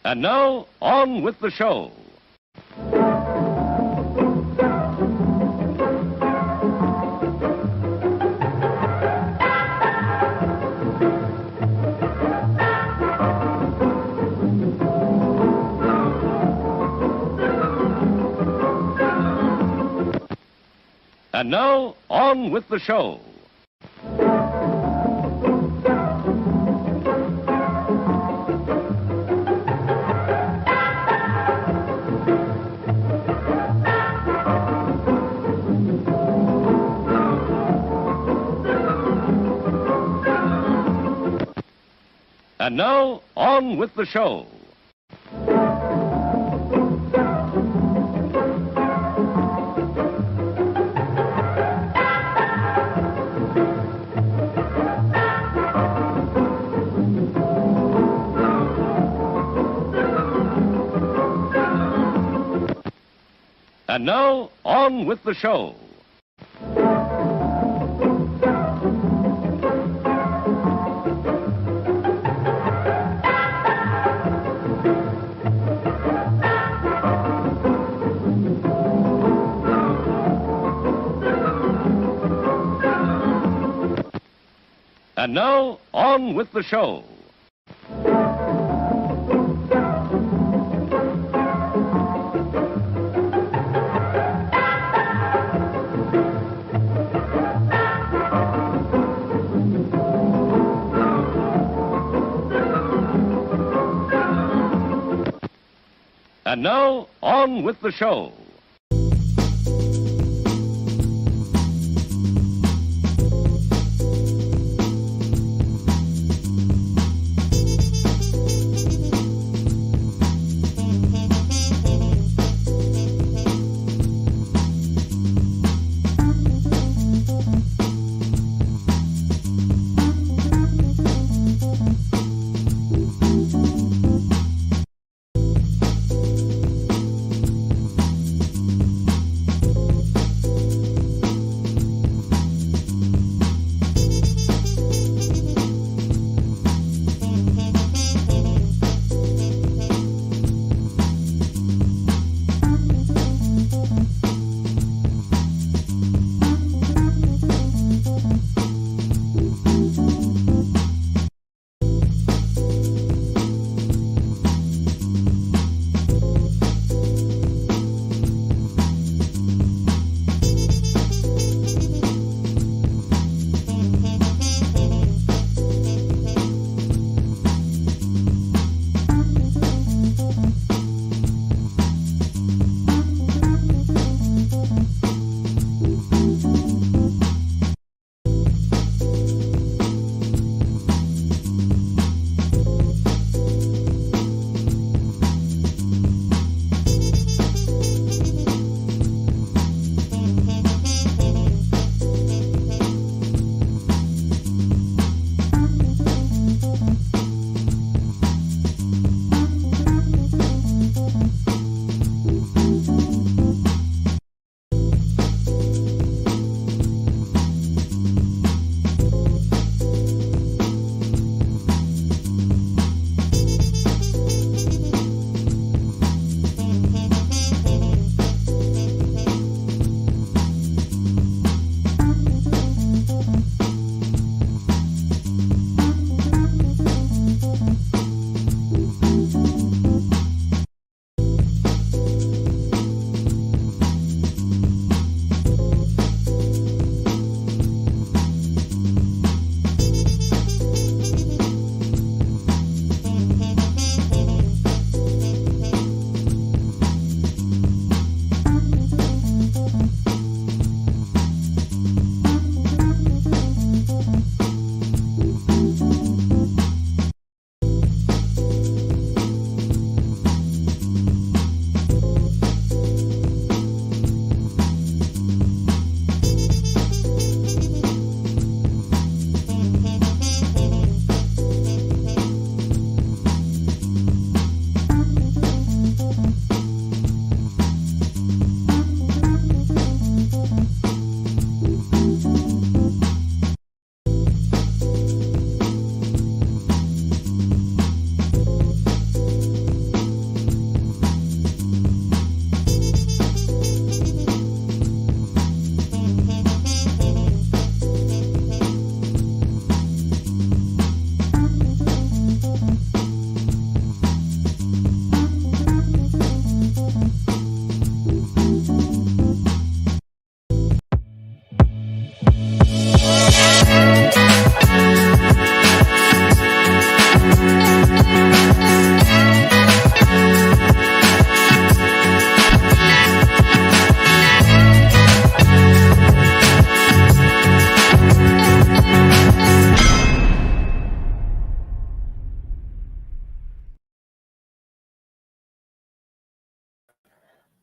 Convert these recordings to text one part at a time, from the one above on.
And now, on with the show. And now, on with the show. And now, on with the show. And now, on with the show. And now, on with the show. And now, on with the show.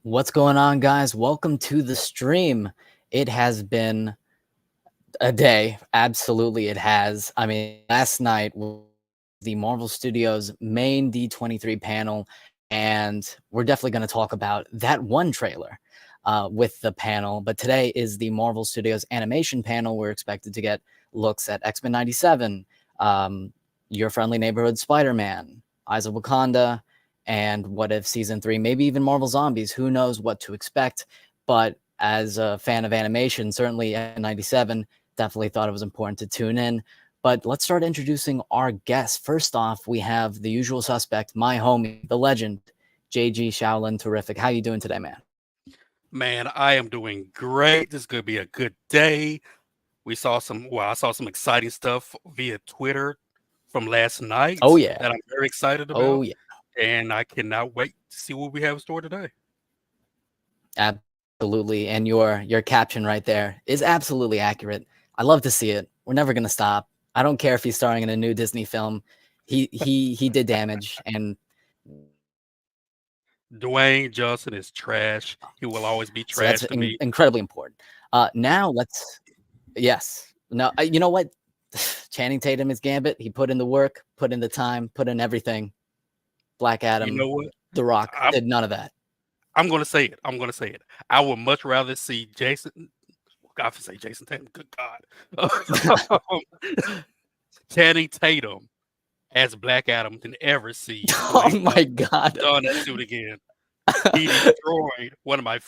What's going on, guys? Welcome to the stream. It has been a day. Absolutely, it has. I mean, last night was the Marvel Studios main D23 panel, and we're definitely going to talk about that one trailer with the panel. But today is the Marvel Studios animation panel. We're expected to get looks at X-Men 97, Your Friendly Neighborhood Spider-Man, Eyes of Wakanda, and What If Season 3, maybe even Marvel Zombies. Who knows what to expect? But as a fan of animation, certainly at 97, definitely thought it was important to tune in. But let's start introducing our guests. First off, we have the usual suspect, my homie, the legend, JG Shaolin. Terrific. How you doing today, man? Man, I am doing great. This is going to be a good day. I saw some exciting stuff via Twitter from last Oh night yeah. that I'm very excited Oh about, yeah. and I cannot wait to see what we have in store today. Absolutely. And your caption right there is absolutely accurate. I love to see it. We're never gonna stop. I don't care if he's starring in a new Disney film. He did damage, and Dwayne Johnson is trash. He will always be so that's trash to me. incredibly important. Now let's yes. No, you know what? Channing Tatum is Gambit. He put in the work, put in the time, put in everything. Black You Adam, know what? The Rock I'm did none of that. I'm going to say it. I'm going to say it. I would much rather see God, to say Jason Tatum. Good God, Channing Tatum as Black Adam than ever see Oh Dwayne my Johnson god. don that suit again. He destroyed one of my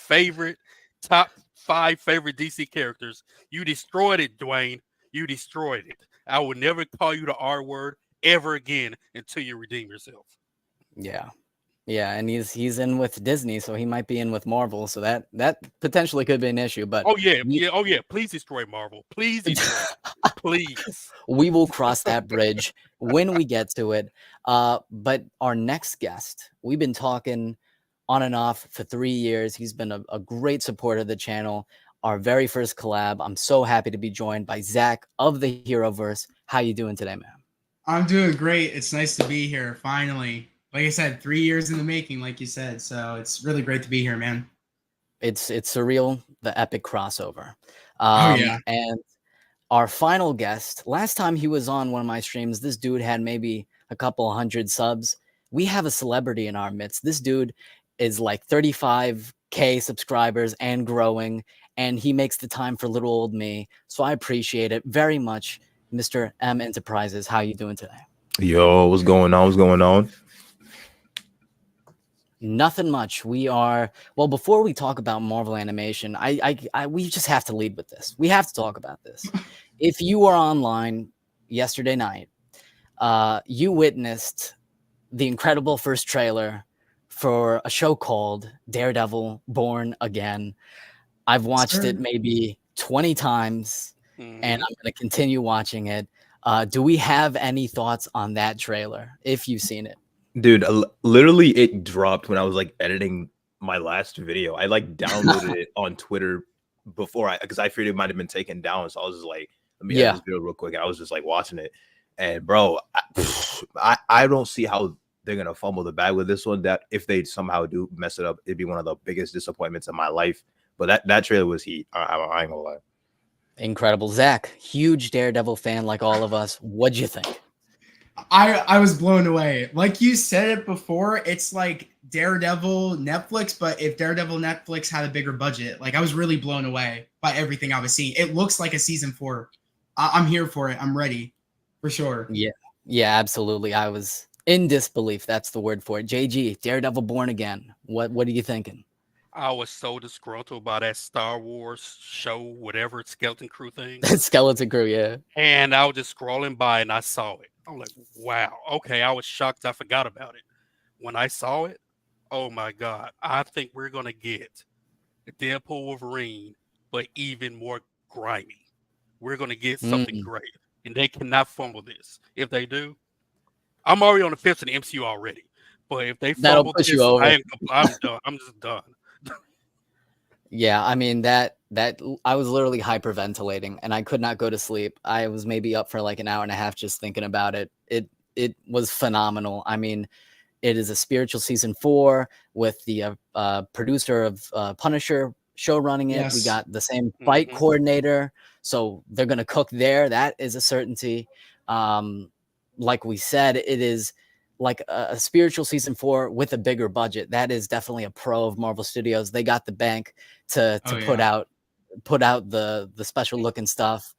top 5 favorite DC characters. You destroyed it, Dwayne. You destroyed it. I will never call you the R word ever again until you redeem yourself. Yeah. Yeah, and he's in with Disney, so he might be in with Marvel, so that potentially could be an issue, but Oh yeah, we yeah, oh yeah. Please destroy Marvel. Please destroy it. Please. we will cross that bridge when we get to it. But our next guest, we've been talking on and off for 3 years. He's been a great supporter of the channel. Our very first collab. I'm so happy to be joined by Zach of the Heroverse. How you doing today, man? I'm doing great. It's nice to be here finally. Like I said, 3 years in the making, like you said. So it's really great to be here, man. It's surreal, the epic crossover. Oh yeah. And our final guest, last time he was on one of my streams, this dude had maybe a couple hundred subs. We have a celebrity in our midst. This dude is like 35K subscribers and growing, and he makes the time for little old me. So I appreciate it very much, Mr. M Enterprises. How you doing today? Yo, what's going on? What's going on? Nothing much. Before we talk about Marvel animation, we just have to lead with this. We have to talk about this. If you were online yesterday night, you witnessed the incredible first trailer for a show called Daredevil Born Again. I've watched it maybe 20 times, and I'm going to continue watching it. Do we have any thoughts on that trailer, if you've seen it? Dude, literally it dropped when I was like editing my last video. I like downloaded it on Twitter because I figured it might have been taken down. So I was just like, let me edit this video real quick. And I was just like watching it. And bro, I don't see how they're going to fumble the bag with this one. That if they somehow do mess it up, it'd be one of the biggest disappointments in my life. But that trailer was heat. I ain't gonna lie. Incredible. Zach, huge Daredevil fan like all of us. What'd you think? I was blown away. Like you said it before, it's like Daredevil Netflix, but if Daredevil Netflix had a bigger budget, like I was really blown away by everything I was seeing. It looks like a season 4. I'm here for it. I'm ready for sure. Yeah, absolutely. I was in disbelief. That's the word for it. JG, Daredevil Born Again. What are you thinking? I was so disgruntled by that Star Wars show, whatever Skeleton Crew thing. Skeleton Crew, yeah. And I was just scrolling by and I saw it. I'm like, wow. Okay, I was shocked. I forgot about it. When I saw it, oh my God. I think we're going to get Deadpool Wolverine, but even more grimy. We're going to get something great. And they cannot fumble this. If they do, I'm already on the fence in the MCU already. But if they fumble this, I'm done. I'm just done. Yeah, I mean that I was literally hyperventilating and I could not go to sleep. I was maybe up for like an hour and a half just thinking about it. It was phenomenal. I mean, It is a spiritual season 4 with the producer of Punisher show running it. We Yes. got the same fight coordinator, so they're gonna cook there. That is a certainty. Like we said, it is like a spiritual season 4 with a bigger budget. That is definitely a pro of Marvel Studios. They got the bank to put out the special looking stuff.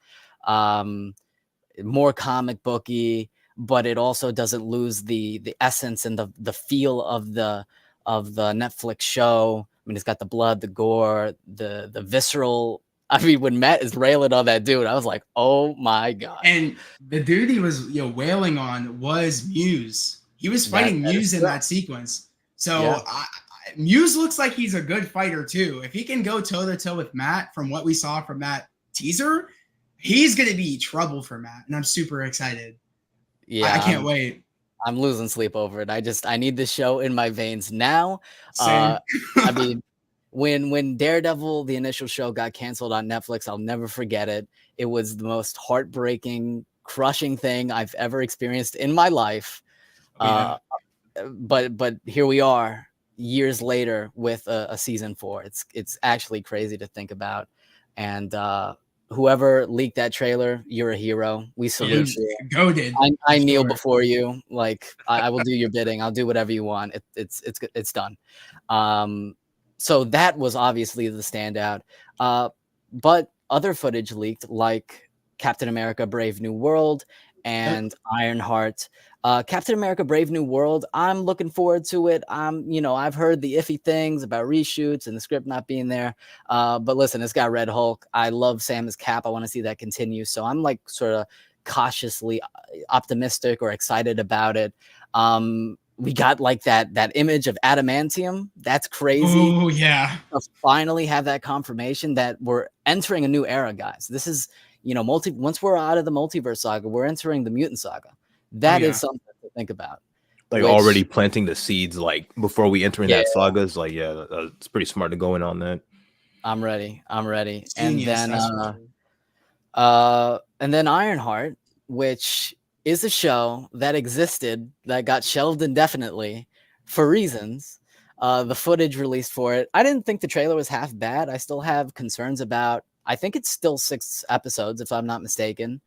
More comic booky, but it also doesn't lose the essence and the feel of the Netflix show. I mean, it's got the blood, the gore, the visceral. I mean, when Matt is railing on that dude, I was like, oh my god. And the dude he was wailing on was Muse. He was fighting Muse in that sequence. So Muse looks like he's a good fighter too. If he can go toe to toe with Matt from what we saw from that teaser, he's gonna be trouble for Matt, and I'm super excited. Yeah, I can't wait. I'm losing sleep over it. I need this show in my veins now. Same. I mean, when Daredevil, the initial show, got canceled on Netflix, I'll never forget it. It was the most heartbreaking, crushing thing I've ever experienced in my life. But here we are, years later, with a season 4. It's actually crazy to think about. And whoever leaked that trailer, you're a hero. We salute you. Goated. I kneel before you. Like I will do your bidding. I'll do whatever you want. It's done. So that was obviously the standout. But other footage leaked, like Captain America: Brave New World and Ironheart. Captain America: Brave New World, I'm looking forward to it. I've heard the iffy things about reshoots and the script not being there. But listen, it's got Red Hulk. I love Sam as Cap. I want to see that continue. So I'm like sort of cautiously optimistic or excited about it. We got like that image of adamantium. That's crazy. Oh yeah. To finally have that confirmation that we're entering a new era, guys. This is, once we're out of the multiverse saga, we're entering the mutant saga. That is something to think about. Like already planting the seeds, like before we enter in that saga is like, it's pretty smart to go in on that. I'm ready. Genius, and then Ironheart, which is a show that existed that got shelved indefinitely for reasons. The footage released for it, I didn't think the trailer was half bad. I still have concerns about, I think it's still 6 episodes, if I'm not mistaken.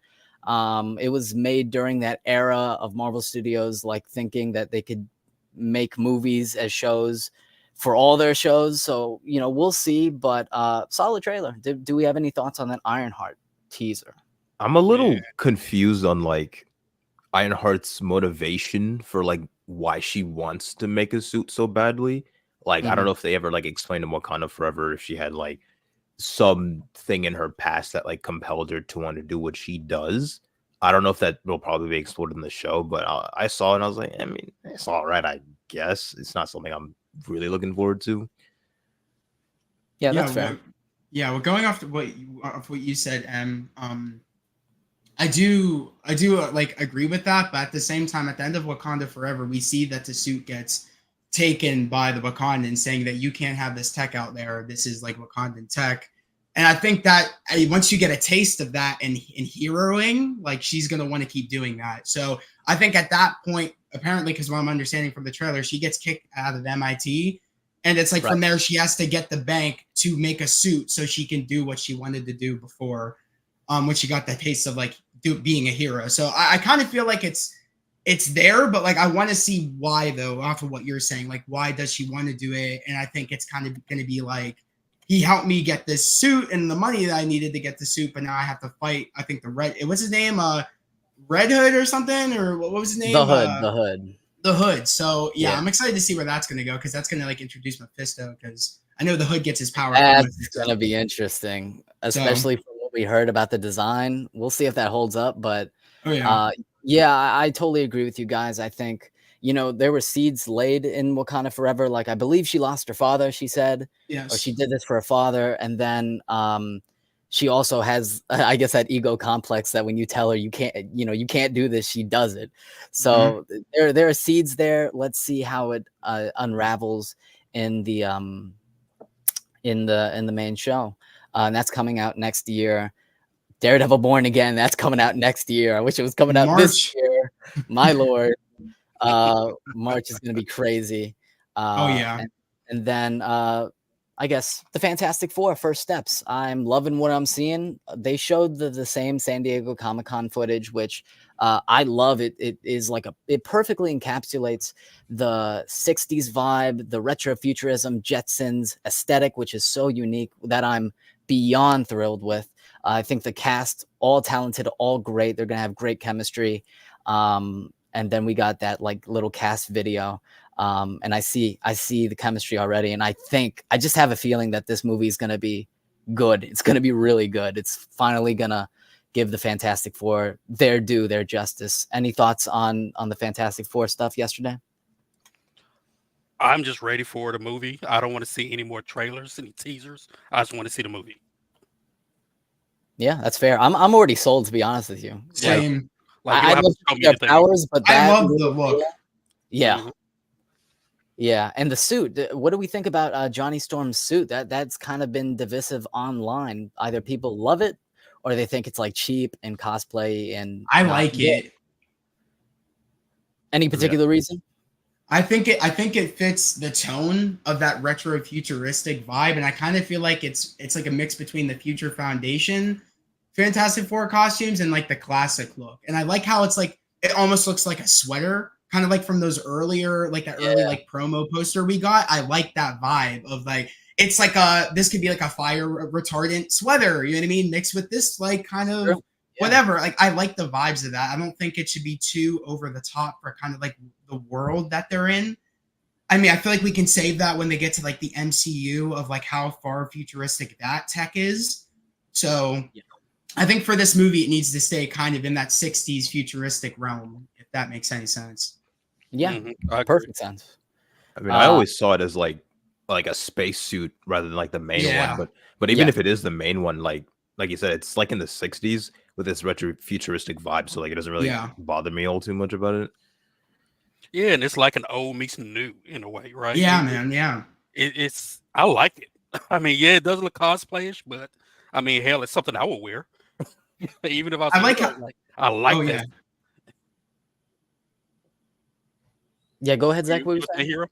It was made during that era of Marvel Studios, like thinking that they could make movies as shows for all their shows. So, we'll see, but solid trailer. Do we have any thoughts on that Ironheart teaser? I'm a little confused on like Ironheart's motivation for like why she wants to make a suit so badly. Like, I don't know if they ever like explained in Wakanda Forever if she had like something in her past that like compelled her to want to do what she does. I don't know if that will probably be explored in the show, but I saw it and I was like, I mean, it's all right, I guess. It's not something I'm really looking forward to. Yeah, that's fair. Well, going off what you said, I do like agree with that, but at the same time, at the end of Wakanda Forever, we see that the suit gets taken by the Wakandans, saying that you can't have this tech out there. This is like Wakandan tech. And I think that once you get a taste of that in heroing, like she's going to want to keep doing that. So I think at that point, apparently, because what I'm understanding from the trailer, she gets kicked out of MIT. And it's like from there, she has to get the bank to make a suit so she can do what she wanted to do before, when she got that taste of like being a hero. So I kind of feel like it's there, but like I want to see why though, off of what you're saying. Like, why does she want to do it? And I think it's kind of going to be like, he helped me get this suit and the money that I needed to get the suit, but now I have to fight. I think what's his name? Red Hood or something, or what was his name? The Hood. So yeah, I'm excited to see where that's going to go, because that's going to like introduce Mephisto, because I know the Hood gets his power. That's going to be interesting, especially from what we heard about the design. We'll see if that holds up, but I totally agree with you guys. I think, there were seeds laid in Wakanda Forever. Like, I believe she lost her father, she said. Yes. Or she did this for her father. And then she also has, I guess, that ego complex that when you tell her you can't do this, she does it. So there are seeds there. Let's see how it unravels in the main show. And that's coming out next year. Daredevil Born Again, that's coming out next year. I wish it was coming out this year. My lord. March is going to be crazy. Oh, yeah. And then I guess the Fantastic Four first steps. I'm loving what I'm seeing. They showed the same San Diego Comic-Con footage, which I love. It is like it perfectly encapsulates the 60s vibe, the retro futurism, Jetsons aesthetic, which is so unique that I'm beyond thrilled with. I think the cast, all talented, all great. They're going to have great chemistry. And then we got that like little cast video. And I see the chemistry already. And I just have a feeling that this movie is going to be good. It's going to be really good. It's finally going to give the Fantastic Four their due, their justice. Any thoughts on the Fantastic Four stuff yesterday? I'm just ready for the movie. I don't want to see any more trailers, any teasers. I just want to see the movie. Yeah, that's fair. I'm already sold, to be honest with you. Same. Like, I love their powers, but I love the look. Yeah. Mhm. Yeah, and the suit. What do we think about Johnny Storm's suit? That's kind of been divisive online. Either people love it or they think it's like cheap and cosplay. And I like it. Any particular reason? I think it fits the tone of that retro futuristic vibe, and I kind of feel like it's like a mix between the Future Foundation Fantastic Four costumes and like the classic look. And I like how it's like it almost looks like a sweater, kind of like from those earlier like that early like promo poster we got. I like that vibe of like it's like this could be like a fire retardant sweater, you know what I mean, mixed with this like kind of whatever. Like I like the vibes of that. I don't think it should be too over the top for kind of like the world that they're in. I mean, I feel like we can save that when they get to like the MCU of like how far futuristic that tech is. So I think for this movie, it needs to stay kind of in that 60s futuristic realm, if that makes any sense. Yeah, perfect sense. I mean, I always saw it as like a space suit rather than like the main one. But even if it is the main one, like you said, it's like in the 60s with this retro futuristic vibe. So like it doesn't really bother me all too much about it. Yeah, and it's like an old meets new in a way, right? Yeah, man. Yeah, it's I like it. I mean, yeah, it does look cosplayish, but I mean, hell, it's something I would wear. Even if I like that. Yeah, go ahead, Zach. What were you saying? Hero?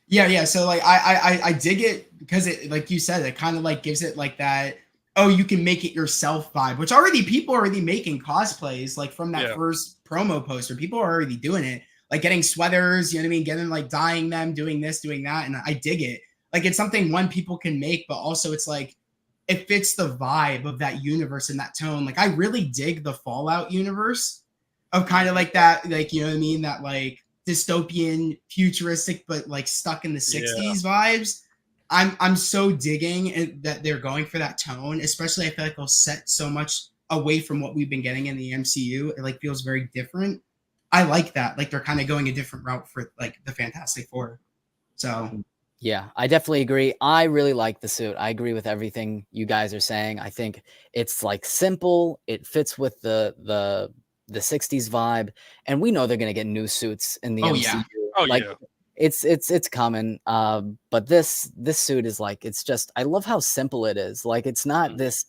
Yeah. So like I dig it because it, like you said, it kind of like gives it like that, oh, you can make it yourself vibe, which people are already making cosplays like from that first promo poster. People are already doing it, like getting sweaters, you know what I mean, getting like dyeing them, doing this, doing that, and I dig it. Like it's something people can make, but also it's like it fits the vibe of that universe and that tone. Like I really dig the Fallout universe of kind of like that, like, you know what I mean, that like dystopian futuristic but like stuck in the 60s vibes. I'm so digging that they're going for that tone, especially I feel like they'll set so much away from what we've been getting in the MCU. It like feels very different. I like that. Like they're kind of going a different route for like the Fantastic Four. So yeah, I definitely agree. I really like the suit. I agree with everything you guys are saying. I think it's like simple. It fits with the 60s vibe, and we know they're gonna get new suits in the MCU. It's coming. But this suit is like, it's just, I love how simple it is. Like it's not this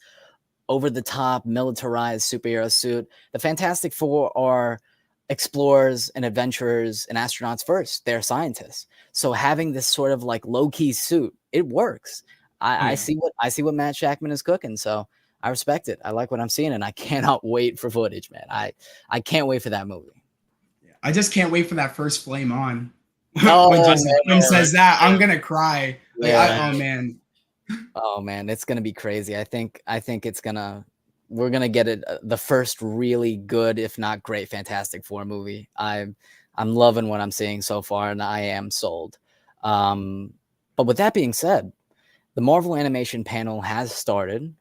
over the top militarized superhero suit. The Fantastic Four are explorers and adventurers and astronauts first. They're scientists. So having this sort of like low key suit, it works. I see what Matt Shackman is cooking. So I respect it. I like what I'm seeing, and I cannot wait for footage, man. I can't wait for that movie. I just can't wait for that first flame on. Oh, when says that, I'm gonna cry. Like, oh man, it's gonna be crazy. I think we're gonna get it, the first really good, if not great, Fantastic Four movie. I'm loving what I'm seeing so far, and I am sold. But with that being said, the Marvel Animation panel has started.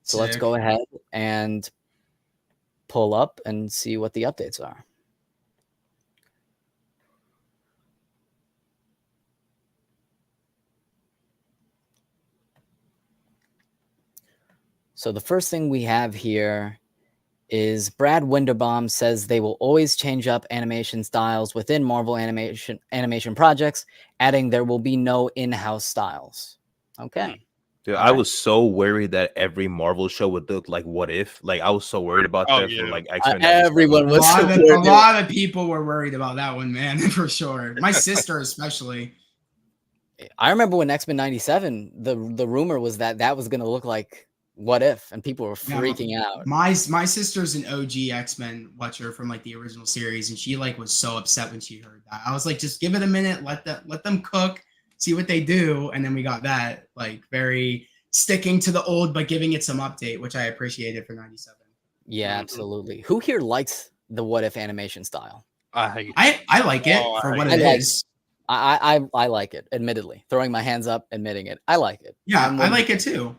So let's go ahead and pull up and see what the updates are. So the first thing we have here is Brad Winderbaum says they will always change up animation styles within Marvel animation projects, adding there will be no in-house styles. Okay. Dude, All I right. was so worried that every Marvel show would look like What If. Like I was so worried about Oh, that for yeah. like X-Men. Everyone was A worried. lot of people were worried about that one, man, for sure. My sister especially. I remember when X-Men 97, the rumor was that was going to look like What If, and people were freaking out. My sister's an OG X-Men watcher from like the original series, and she like was so upset when she heard that. I was like, just give it a minute, let them cook, see what they do, and then we got that like very sticking to the old but giving it some update, which I appreciated for 97. Yeah, Mhm. absolutely. Who here likes the What If animation style? I hate it. I like it Oh, I for hate what it. it I like is. I like it, admittedly. Throwing my hands up, admitting it. I like it. Yeah, I'm I with like you. it too.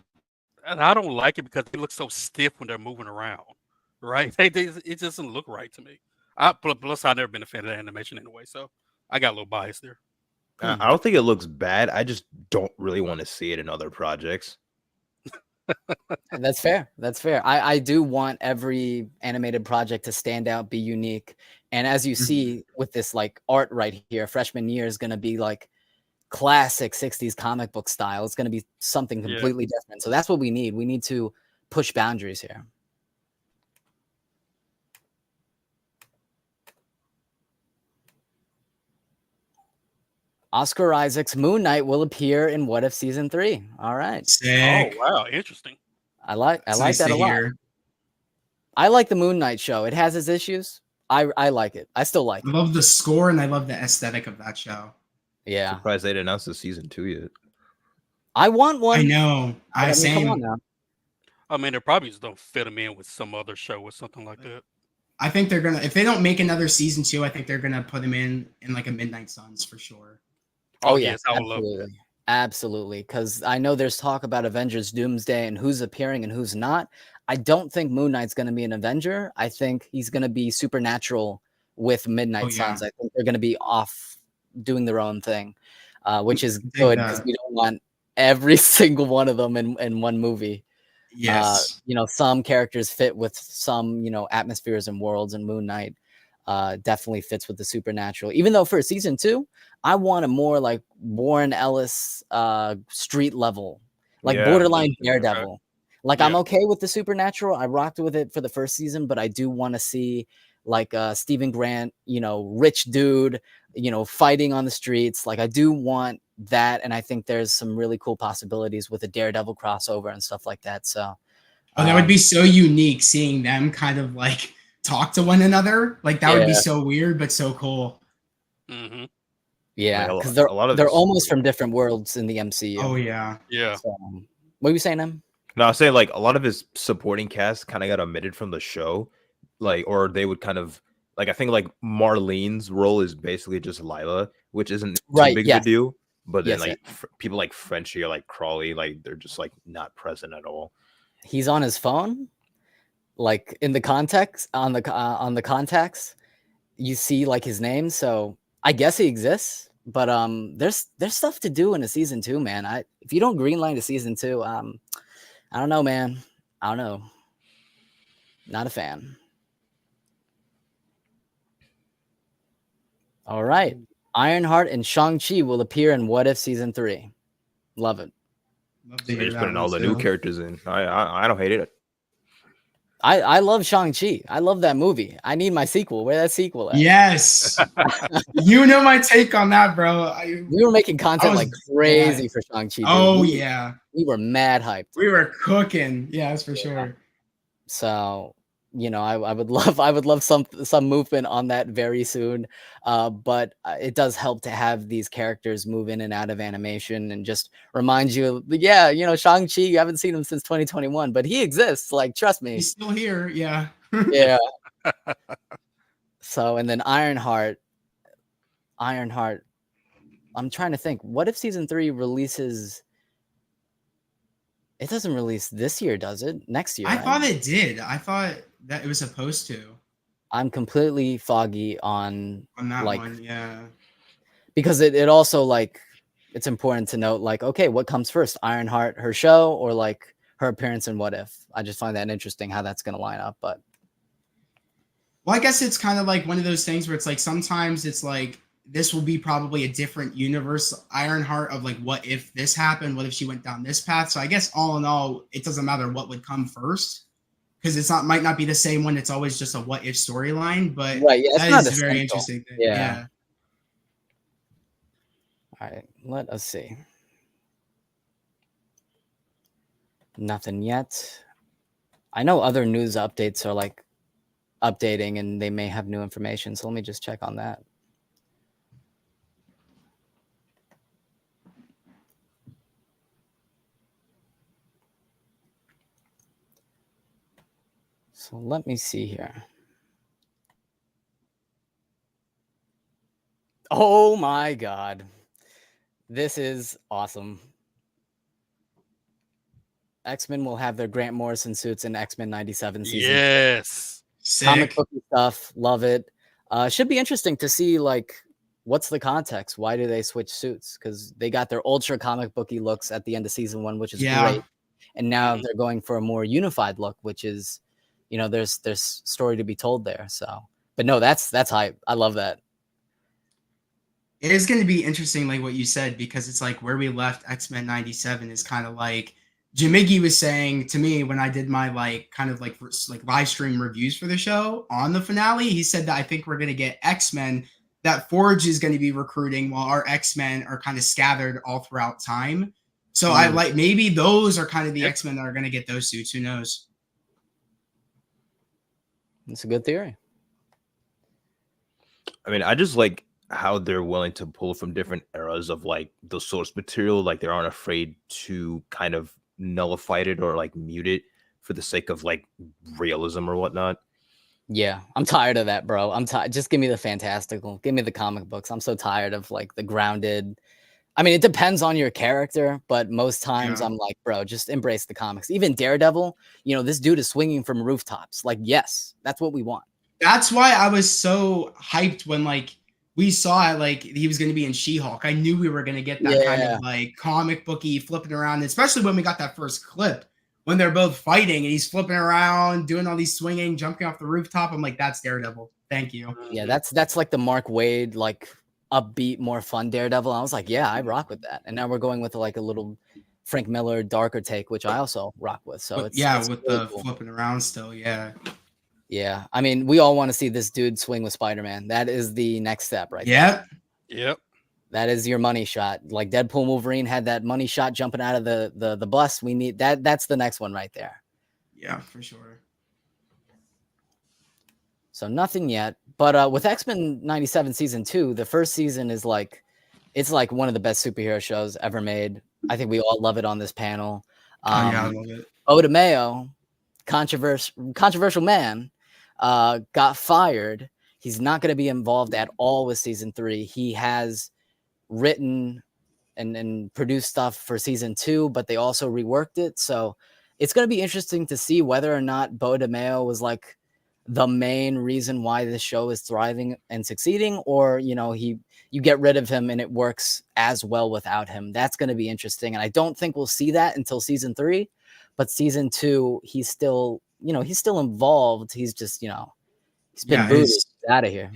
And I don't like it because they look so stiff when they're moving around. Right? It doesn't look right to me. Plus, I've never been a fan of the animation anyway, so I got a little bias there. I don't think it looks bad. I just don't really want to see it in other projects. That's fair. That's fair. I do want every animated project to stand out, be unique. And as you see with this like art right here, freshman year is going to be like classic 60s comic book style. It's going to be something completely different. So that's what we need. We need to push boundaries here. Oscar Isaac's Moon Knight will appear in What If Season 3. All right. Sick. Oh, wow. Interesting. I like Nice that to a lot. hear. I like the Moon Knight show. It has its issues. I like it. I still like I it. love the score and I love the aesthetic of that show. Yeah. Surprised they didn't announce the season 2 yet. I want one. I know. But, I mean, come on Same. now. I mean, they probably just don't fit them in with some other show or something like that. I think they're gonna, if they don't make another season 2, I think they're gonna put him in like a Midnight Suns for sure. Oh yeah, yes, I would love that. absolutely. Absolutely. Because I know there's talk about Avengers Doomsday and who's appearing and who's not. I don't think Moon Knight's going to be an Avenger. I think he's going to be supernatural with Midnight Oh, yeah. Suns. I think they're going to be off doing their own thing, which is dig good because that. we don't want every single one of them in one movie. Yes. You know, some characters fit with some, you know, atmospheres and worlds, and Moon Knight definitely fits with the supernatural. Even though for season 2, I want a more like Warren Ellis street level, like Yeah, borderline okay. Daredevil. Like I'm okay with the supernatural. I rocked with it for the first season, but I do want to see like Stephen Grant, you know, rich dude, you know, fighting on the streets. Like I do want that, and I think there's some really cool possibilities with a Daredevil crossover and stuff like that. So That would be so unique seeing them kind of like talk to one another. Like that would be Yeah. so weird, but so cool. Mm-hmm. yeah, Like, because a lot of they're this- almost from different worlds in the MCU. Oh yeah. Yeah. So, what were you saying, Em? No, I was saying like a lot of his supporting cast kind of got omitted from the show, like, or they would kind of like, I think like Marlene's role is basically just Lila, which isn't too Right, big yes. of a deal. But then Yes, like people like Frenchie or like Crawley, like they're just like not present at all. He's on his phone, like in the context on the contacts, you see like his name. So I guess he exists. But there's stuff to do in a season 2, man. If you don't greenlight a season 2, I don't know, man. I don't know. Not a fan. All right. Ironheart and Shang-Chi will appear in What If Season 3. Love it. Love to They're hear just that putting all one the new too. characters in. I don't hate it. I love Shang-Chi. I love that movie. I need my sequel. Where that sequel at? Yes. You know my take on that, bro. We were making content was like crazy for Shang-Chi. Dude. Oh yeah. We were mad hyped. We were cooking. Yeah, that's for sure. So, you know, I would love some movement on that very soon. But it does help to have these characters move in and out of animation and just remind you, yeah, you know, Shang-Chi, you haven't seen him since 2021, but he exists. Like, trust me. He's still here. Yeah. Yeah. So, and then Ironheart. I'm trying to think. What if season 3 releases? It doesn't release this year, does it? Next year. I right? thought it did. I thought that it was supposed to I'm completely foggy on that like, one. Yeah. because it also like it's important to note like, okay, what comes first, Ironheart, her show, or like her appearance in What If? I just find that interesting how that's going to line up. But Well, I guess it's kind of like one of those things where it's like sometimes it's like this will be probably a different universe Ironheart of like, what if this happened? What if she went down this path? So I guess all in all, it doesn't matter what would come first, because it's not might not be the same one. It's always just a what if storyline, but Right, yeah, it's that not is a very essential. interesting thing. Yeah. Yeah. All right, let us see. Nothing yet. I know other news updates are like updating and they may have new information. So let me just check on that. So let me see here. Oh my God. This is awesome. X-Men will have their Grant Morrison suits in X-Men 97 season. Yes. Comic Sick. book stuff. Love it. Should be interesting to see, like, what's the context? Why do they switch suits? Because they got their ultra comic booky looks at the end of season 1, which is great. And now they're going for a more unified look, which is, you know, there's story to be told there. So, but no, that's hype. I love that. It is going to be interesting, like what you said, because it's like where we left X-Men 97 is kind of like Jamiggy was saying to me when I did my like kind of like live stream reviews for the show on the finale. He said that I think we're going to get X-Men that Forge is going to be recruiting while our X-Men are kind of scattered all throughout time. So I like maybe those are kind of the X-Men that are going to get those suits. Who knows? It's a good theory. I mean, I just like how they're willing to pull from different eras of like the source material. Like they aren't afraid to kind of nullify it or like mute it for the sake of like realism or whatnot. Yeah, I'm tired of that, bro. I'm tired. Just give me the fantastical. Give me the comic books. I'm so tired of like the grounded. I mean, it depends on your character, but most times I'm like, bro, just embrace the comics. Even Daredevil, you know, this dude is swinging from rooftops. Like, yes, that's what we want. That's why I was so hyped when like we saw it, like he was going to be in She-Hulk. I knew we were going to get that kind of like comic booky flipping around, especially when we got that first clip when they're both fighting and he's flipping around, doing all these swinging, jumping off the rooftop. I'm like, that's Daredevil. Thank you. Yeah, that's like the Mark Waid, like upbeat, more fun Daredevil. I was like, yeah, I rock with that. And now we're going with like a little Frank Miller darker take, which I also rock with. So it's with really the cool. flipping around still. Yeah, I mean, we all want to see this dude swing with Spider-Man. That is the next step, right? Yep. That is your money shot. Like Deadpool Wolverine had that money shot jumping out of the bus. We need that. That's the next one right there. Yeah, for sure. So nothing yet. But with X-Men 97 season 2, the first season is like, it's like one of the best superhero shows ever made. I think we all love it on this panel. I love it. Oda Mayo, controversial man, got fired. He's not going to be involved at all with season 3. He has written and produced stuff for season 2, but they also reworked it. So it's going to be interesting to see whether or not Bo DeMeo was like the main reason why this show is thriving and succeeding, or, you know, you get rid of him and it works as well without him. That's going to be interesting. And I don't think we'll see that until season 3, but season 2, he's still involved. He's just, you know, he's been booted out of here.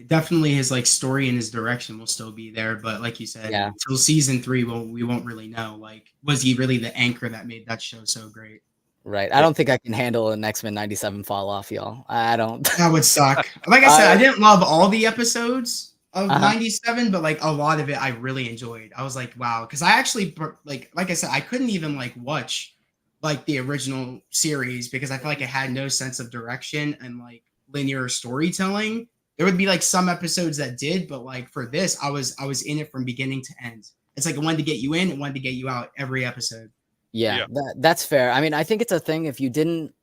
Definitely his like story and his direction will still be there, but like you said, until season 3, we won't really know. Like, was he really the anchor that made that show so great? Right. I don't think I can handle an X-Men 97 fall off, y'all. I don't. That would suck. Like I said, I didn't love all the episodes of 97, but like a lot of it I really enjoyed. I was like, wow, because I actually like I said, I couldn't even like watch like the original series because I feel like it had no sense of direction and like linear storytelling. There would be like some episodes that did, but like for this, I was in it from beginning to end. It's like it wanted to get you in, it wanted to get you out every episode. Yeah. That's fair. I mean, I think it's a thing if you didn't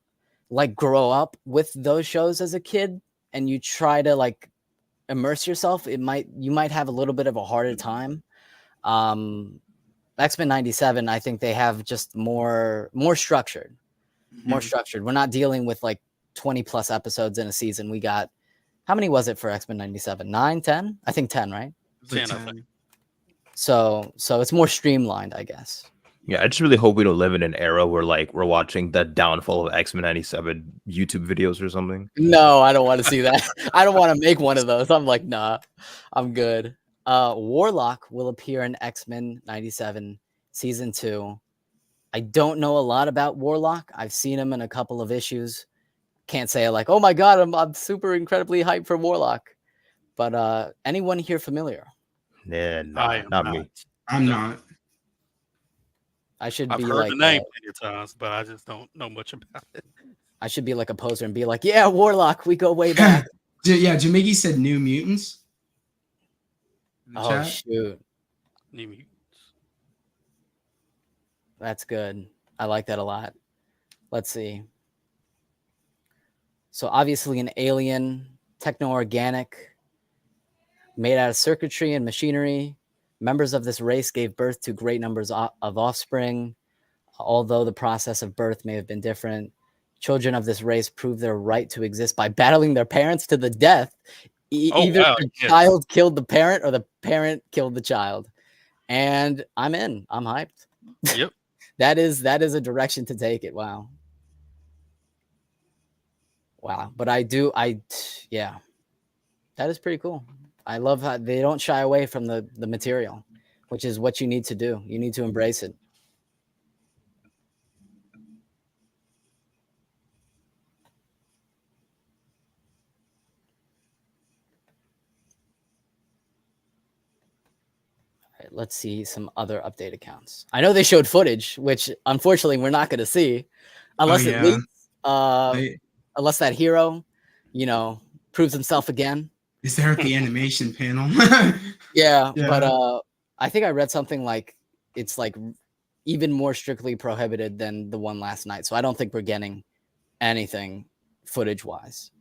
like grow up with those shows as a kid and you try to like immerse yourself, you might have a little bit of a harder time. X-Men 97, I think they have just more structured. More structured. We're not dealing with like 20 plus episodes in a season. We got, how many was it for X-Men 97? 9, 10? I think 10, right? 10, I think. So it's more streamlined, I guess. Yeah, I just really hope we don't live in an era where like we're watching the downfall of X-Men 97 YouTube videos or something. No, I don't want to see that. I don't want to make one of those. I'm like, nah, I'm good. Warlock will appear in X-Men 97 season 2. I don't know a lot about Warlock. I've seen him in a couple of issues. Can't say like, oh my god, I'm super incredibly hyped for Warlock. But anyone here familiar? Yeah, I nah, am not me. I'm not. I should I've be heard like the name plenty of times, but I just don't know much about it. I should be like a poser and be like, yeah, Warlock, we go way back. Yeah, Jamigi said New Mutants. In the Oh chat. shoot, New Mutants. that's good. I like that a lot. Let's see. So obviously an alien, techno-organic, made out of circuitry and machinery. Members of this race gave birth to great numbers of offspring, although the process of birth may have been different. Children of this race prove their right to exist by battling their parents to the death. Either the child killed the parent or the parent killed the child. And I'm in. I'm hyped. Yep. that is a direction to take it. Wow. But yeah, that is pretty cool. I love how they don't shy away from the material, which is what you need to do. You need to embrace it. All right, let's see some other update accounts. I know they showed footage, which unfortunately we're not going to see unless it leaks. Unless that hero, proves himself again. Is there at the animation panel? yeah, but I think I read something like it's like even more strictly prohibited than the one last night. So I don't think we're getting anything footage-wise.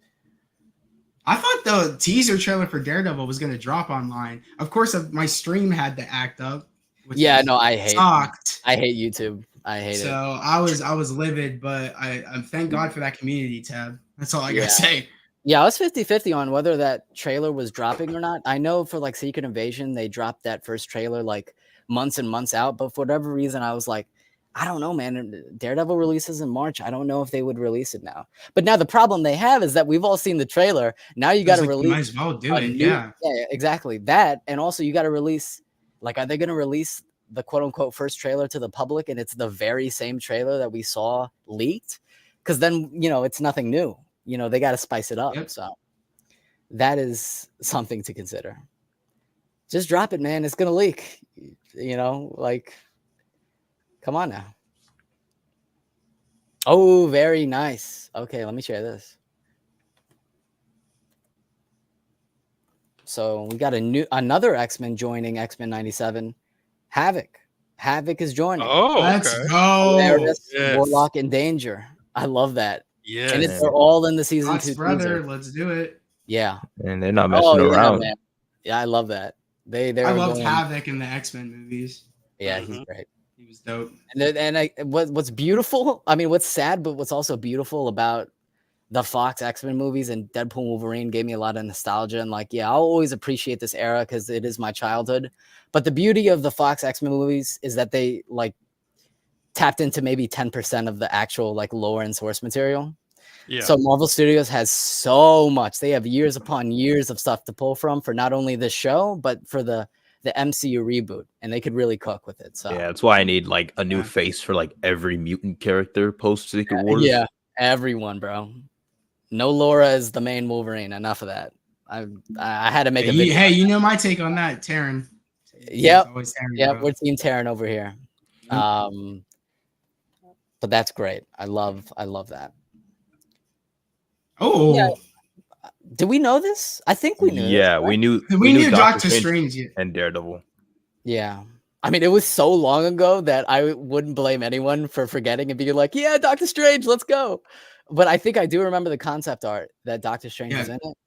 I thought the teaser trailer for Daredevil was going to drop online. Of course, my stream had to act up. Yeah, no, I hate YouTube. I hate it. So I was livid, but I thank God for that community tab. That's all I gotta say. Yeah, I was 50-50 on whether that trailer was dropping or not. I know for like Secret Invasion, they dropped that first trailer like months and months out, but for whatever reason, I was like, I don't know, man. Daredevil releases in March. I don't know if they would release it now. But now the problem they have is that we've all seen the trailer. Now you got to release. Might as well do it. Yeah, exactly. That, and also you got to release. Like, are they going to release the quote unquote first trailer to the public, and it's the very same trailer that we saw leaked? Because then it's nothing new. They got to spice it up. Yep. So that is something to consider. Just drop it, man. It's gonna leak. Like, come on now. Oh, very nice. Okay, let me share this. So we got another X-Men joining X-Men 97. Havoc. Havoc is joining. Oh, let's go. Yes. Warlock in Danger. I love that. Yeah, and they're all in the season 2 brother. teaser. Let's do it. Yeah, and they're not messing around. Man. Yeah, I love that. I loved Havoc in the X-Men movies. Yeah, he's great. He was dope. And what's beautiful? I mean, what's sad, but what's also beautiful about the Fox X-Men movies and Deadpool Wolverine gave me a lot of nostalgia. And like, yeah, I'll always appreciate this era because it is my childhood. But the beauty of the Fox X-Men movies is that they like tapped into maybe 10% of the actual like lore and source material. Yeah. So Marvel Studios has so much. They have years upon years of stuff to pull from for not only this show, but for the MCU reboot, and they could really cook with it. So yeah, that's why I need like a new face for like every mutant character post Secret Wars. Yeah, everyone, bro. No Laura is the main Wolverine. Enough of that. I had to make a video. Hey, you know my take on that, Taryn. Yep. Yep, we're Team Taryn over here. But that's great. I love that. Oh, yeah. Did we know this? I think we knew. Yeah, this, right? we knew Doctor Strange and Daredevil. Yeah, I mean, it was so long ago that I wouldn't blame anyone for forgetting and being like, "Yeah, Doctor Strange, let's go." But I think I do remember the concept art that Doctor Strange is in it.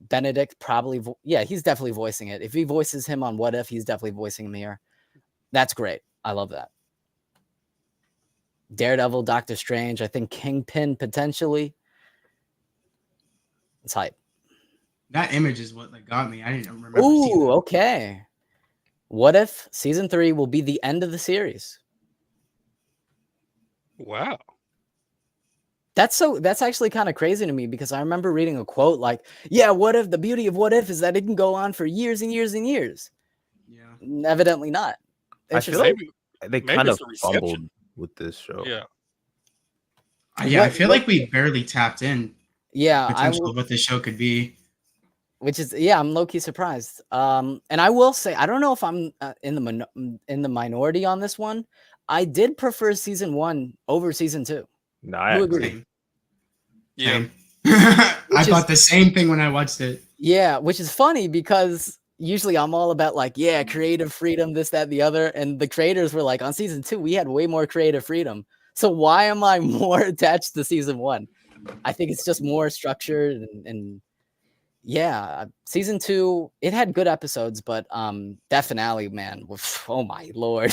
Benedict probably, he's definitely voicing it. If he voices him on What If, he's definitely voicing him here. That's great. I love that. Daredevil, Doctor Strange. I think Kingpin potentially. It's hype. That image is what got me. I didn't remember. Ooh, okay. What If season 3 will be the end of the series? Wow. That's actually kind of crazy to me because I remember reading a quote like, yeah, what if the beauty of what if is that it can go on for years and years and years. Yeah. Evidently not. I feel Interesting. like they Maybe kind it's of the fumbled reception. with this show. Yeah. Yeah, I What- feel what- like we barely tapped in Yeah, the I potential will, of what this show could be. which is I'm low key surprised. And I will say I don't know if I'm in the minority on this one. I did prefer season 1 over season 2. No, I Who agree. agreed? Same. Yeah. Same. I Which thought is- the same thing when I watched it. Yeah, which is funny because usually I'm all about like, yeah, creative freedom, this, that, the other. And the creators were like, on season 2, we had way more creative freedom. So why am I more attached to season 1? I think it's just more structured and yeah, season 2, it had good episodes, but that finale, man, oh my lord,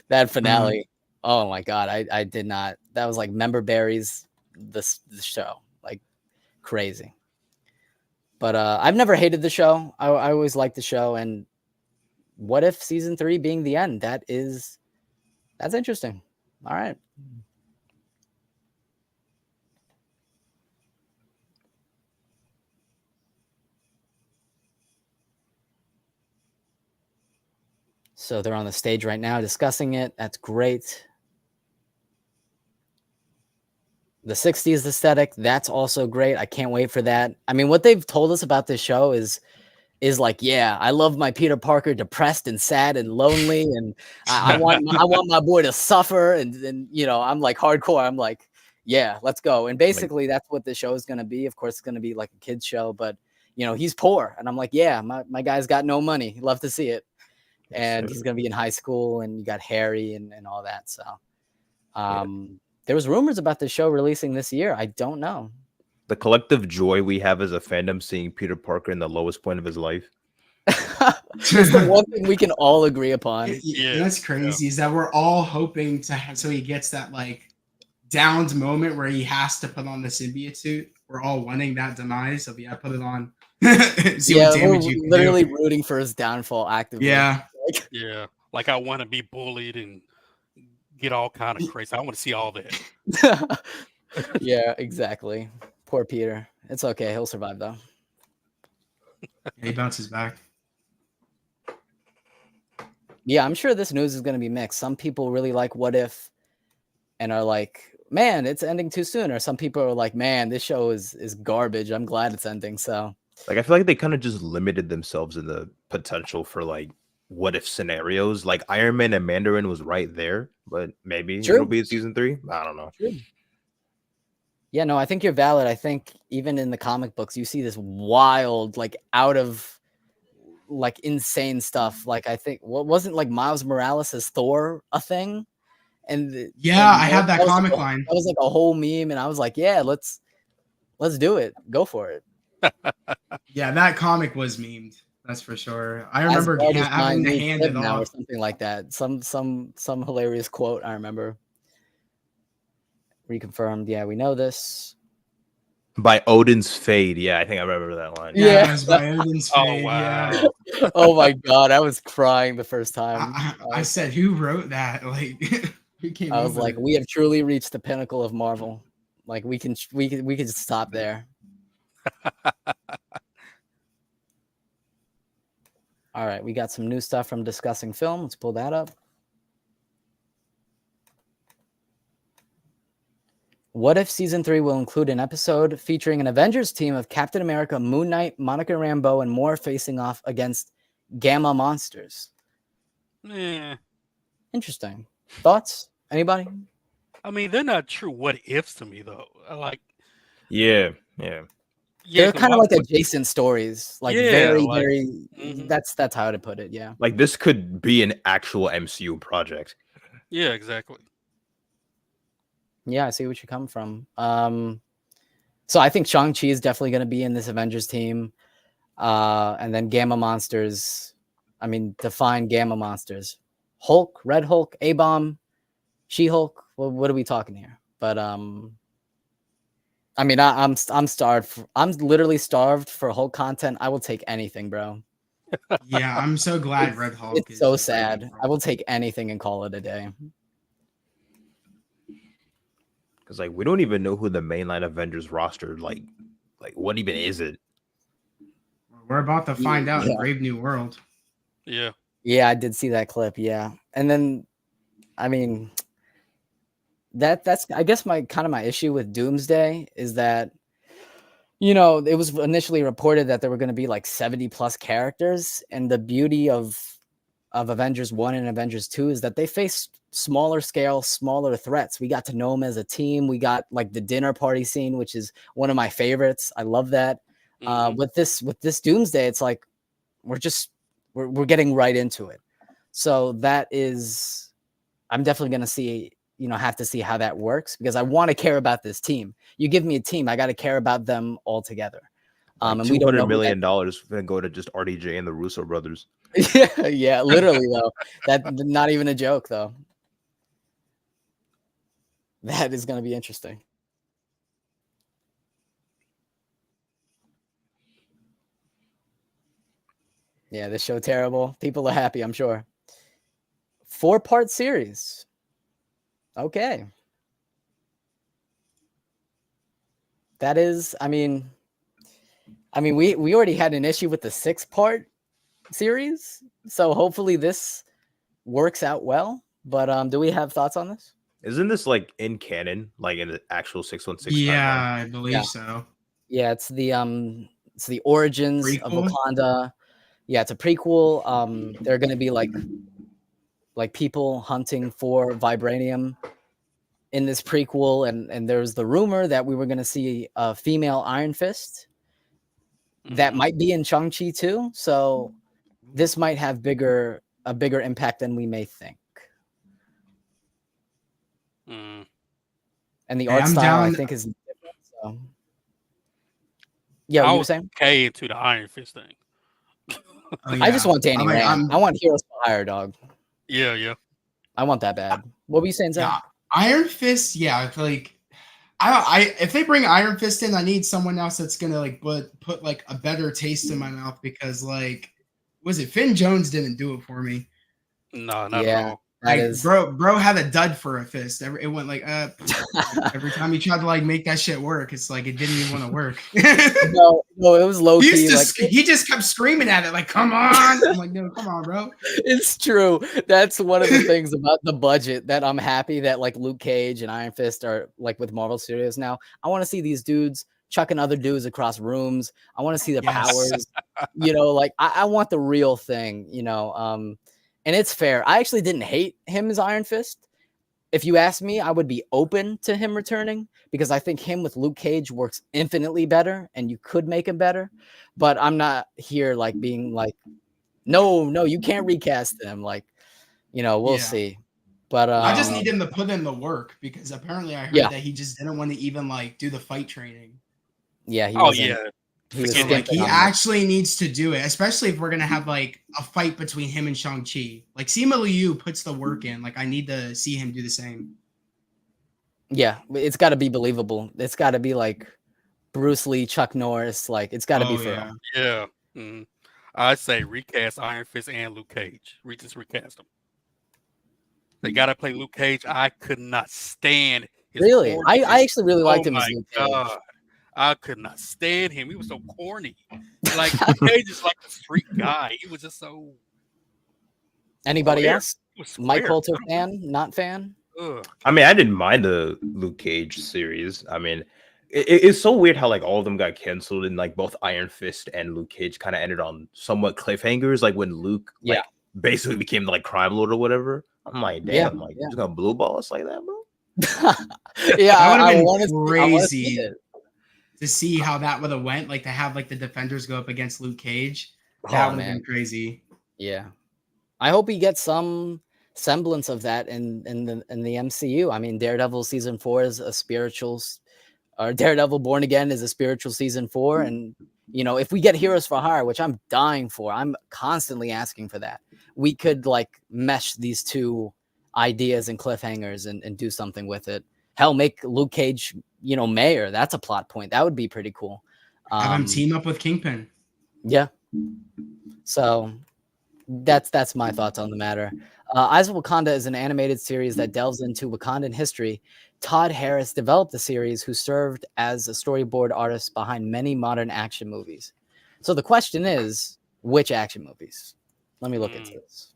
that finale, oh my god, I did not. That was like member berries, the show, like crazy. But I've never hated the show. I always liked the show, and what if season 3 being the end? That's interesting. All right. So they're on the stage right now discussing it. That's great. The 60s aesthetic, that's also great. I can't wait for that. I mean, what they've told us about this show is like, yeah, I love my Peter Parker depressed and sad and lonely, and I want my boy to suffer, and you know, I'm like hardcore. I'm like, yeah, let's go. And basically, that's what the show is going to be. Of course, it's going to be like a kid's show, but you know, he's poor, and I'm like, yeah, my guy's got no money. Love to see it. And he's going to be in high school, and you got Harry and all that. So, there was rumors about the show releasing this year. I don't know. The collective joy we have as a fandom seeing Peter Parker in the lowest point of his life. It's the one thing we can all agree upon. Yeah, That's crazy. Is that we're all hoping to have, so he gets that like downed moment where he has to put on the symbiote suit. We're all wanting that demise of put it on. See Yeah, what damage we're you can literally do. rooting for his downfall actively. Yeah. Yeah. Like I want to be bullied and get all kind of crazy. I want to see all that. Yeah, exactly. Poor Peter. It's okay. He'll survive though. He bounces back. Yeah, I'm sure this news is going to be mixed. Some people really like What If and are like, man, it's ending too soon. Or some people are like, man, this show is garbage. I'm glad it's ending. So Like I feel like they kind of just limited themselves in the potential for like what if scenarios. Like Iron Man and Mandarin was right there, but maybe True. it'll be season 3. I don't know. True. Yeah, no, I think you're valid. I think even in the comic books, you see this wild, like out of like insane stuff. Like I think what wasn't like Miles Morales as Thor a thing? And Yeah, and I have that was comic like line. that was like a whole meme, and I was like, yeah, let's do it. Go for it. Yeah, that comic was memed. That's for sure. I remember Asgard is having mine, to we hand live it now, or off. something like that. Some hilarious quote I remember. Reconfirmed. Yeah, we know this. By Odin's Fade. Yeah, I think I remember that line. Yeah. Yeah, it was by Odin's Oh Fade, wow. yeah. Oh my god, I was crying the first time. I said, who wrote that? Like, who came I up was with like, it? we have truly reached the pinnacle of Marvel. Like we can just stop there. All right, we got some new stuff from Discussing Film. Let's pull that up. What if season 3 will include an episode featuring an Avengers team of Captain America, Moon Knight, Monica Rambeau, and more facing off against Gamma monsters? Yeah. Interesting. Thoughts? Anybody? I mean, they're not true what ifs to me though. Yeah. They're 'cause kind of why like would- adjacent stories. Like Yeah, very, like- very Mhm. that's how to put it, yeah. Like this could be an actual MCU project. Yeah, exactly. Yeah, I see what you're coming from. So I think Shang-Chi is definitely going to be in this Avengers team. And then Gamma Monsters. I mean, define Gamma Monsters. Hulk, Red Hulk, A-Bomb, She-Hulk. Well, what are we talking here? But I mean, I'm starved. I'm literally starved for Hulk content. I will take anything, bro. Yeah, I'm so glad Red Hulk It's is so just sad. breaking I will take anything and call it a day. Because like we don't even know who the mainline Avengers roster like what even is it? We're about to find out in Yeah. Brave New World. Yeah. Yeah, I did see that clip. Yeah, and then, I mean, that's I guess my issue with Doomsday is that, you know, it was initially reported that there were going to be like 70 plus characters, and the beauty of Avengers 1 and Avengers 2 is that they faced smaller scale, smaller threats. We got to know them as a team. We got like the dinner party scene, which is one of my favorites. I love that. With this Doomsday, it's like we're getting right into it. So that is, I'm definitely going to see, you know, have to see how that works, because I want to care about this team. You give me a team, I got to care about them all together. Like And we don't know $200 million going to go to just RDJ and the Russo brothers. yeah, literally though. That not even a joke though. That is going to be interesting. Yeah, this show terrible. People are happy, I'm sure. 4-part series. Okay. That is, I mean, we already had an issue with the 6-part series, so hopefully this works out well. But do we have thoughts on this? Isn't this like in canon, like in the actual 616 Yeah, timeline? I believe so. Yeah, it's the origins of Prequel? Wakanda. Yeah, it's a prequel. There are going to be like people hunting for vibranium in this prequel, and there's the rumor that we were going to see a female Iron Fist. That might be in Shang-Chi too. So this might have a bigger impact than we may think. And the art I'm style, I down. think, is different. So. Yeah, I you were was saying? okay into the Iron Fist thing. Oh, I just yeah. want Danny Rand. I want Heroes for Hire, dog. Yeah. I want that bad. What were you saying, Zach? Yeah, Iron Fist. Yeah, like I if they bring Iron Fist in, I need someone else that's gonna like put like a better taste in my mouth, because like, was it Finn Jones didn't do it for me? No, not at Yeah, all. that Like, is. bro had a dud for a fist. It went like every time he tried to like make that shit work, it's like it didn't even want to work. No, it was low key. He just kept screaming at it, like, "Come on!" I'm like, "No, come on, bro." It's true. That's one of the things about the budget that I'm happy that like Luke Cage and Iron Fist are like with Marvel Studios now. I want to see these dudes chucking other dudes across rooms. I want to see the powers. You know, like I want the real thing. You know, and it's fair. I actually didn't hate him as Iron Fist. If you ask me, I would be open to him returning, because I think him with Luke Cage works infinitely better, and you could make him better. But I'm not here like being like, no, you can't recast him. Like, you know, we'll see. But I just need him to put in the work, because apparently I heard that he just didn't want to even like do the fight training. Yeah, he He actually needs to do it, especially if we're gonna have like a fight between him and Shang-Chi. Like, Simu Liu puts the work in. Like, I need to see him do the same. Yeah, it's got to be believable. It's got to be like Bruce Lee, Chuck Norris. Like, it's got to be for real. Yeah. I'd say recast Iron Fist and Luke Cage. Just recast them. They got to play Luke Cage. I could not stand his Really? I actually really liked him as Luke Cage. God. I could not stand him. He was so corny. Like, Luke Cage is like a street guy. He was just so. Anybody else? Mike Coulter fan? Not fan? I mean, I didn't mind the Luke Cage series. I mean, it's so weird how like all of them got canceled, and like both Iron Fist and Luke Cage kind of ended on somewhat cliffhangers. Like when Luke basically became like crime lord or whatever. I'm like, damn, you're just gonna blue ball us like that, bro? That would have been crazy to see how that would have went. Like, to have like the Defenders go up against Luke Cage. That would have been crazy. Yeah, I hope he gets some semblance of that in the MCU. I mean, Daredevil season 4 is a spiritual, or Daredevil Born Again is a spiritual season 4, and you know, if we get Heroes for Hire, which I'm dying for, I'm constantly asking for that, we could like mesh these two ideas and cliffhangers and do something with it. Hell, make Luke Cage, you know, mayor. That's a plot point. That would be pretty cool. Have him team up with Kingpin. Yeah. So that's my thoughts on the matter. Eyes of Wakanda is an animated series that delves into Wakandan history, Todd Harris developed the series, who served as a storyboard artist behind many modern action movies. So the question is, which action movies? Let me look into this.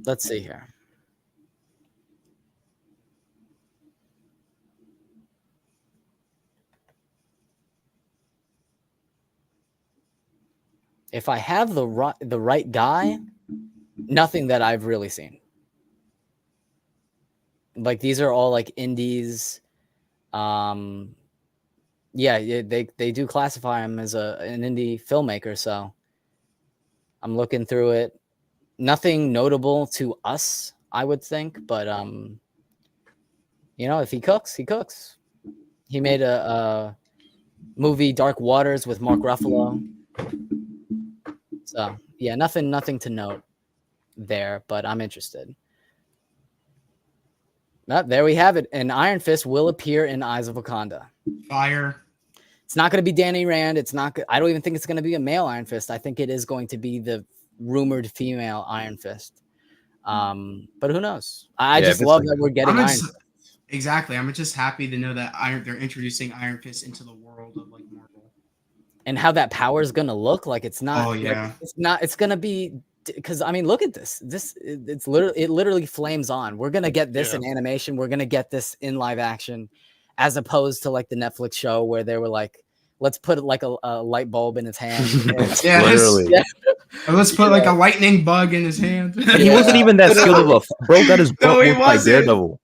Let's see here. If I have the right guy, nothing that I've really seen. Like, these are all like indies. Yeah, they do classify him as an indie filmmaker. So I'm looking through it. Nothing notable to us, I would think, but you know, if he cooks, he cooks. He made a movie, Dark Waters, with Mark Ruffalo. So yeah, nothing to note there, but I'm interested. There we have it. And Iron Fist will appear in Eyes of Wakanda. Fire. It's not going to be Danny Rand. It's not. I don't even think it's going to be a male Iron Fist. I think it is going to be the rumored female Iron Fist. But who knows? I just love that we're getting Iron Fist. Exactly. I'm just happy to know that they're introducing Iron Fist into the world of like Marvel. And how that power is going to look. Like, it's not. Oh yeah. Like, it's not. It's going to be. Because I mean, look at this. It literally flames on. We're gonna get this in animation. We're gonna get this in live action, as opposed to like the Netflix show where they were like, let's put like a light bulb in his hand. Yeah, literally. Yeah. Let's put like a lightning bug in his hand. He wasn't even that skilled of a bro. Got his butt whooped by Daredevil.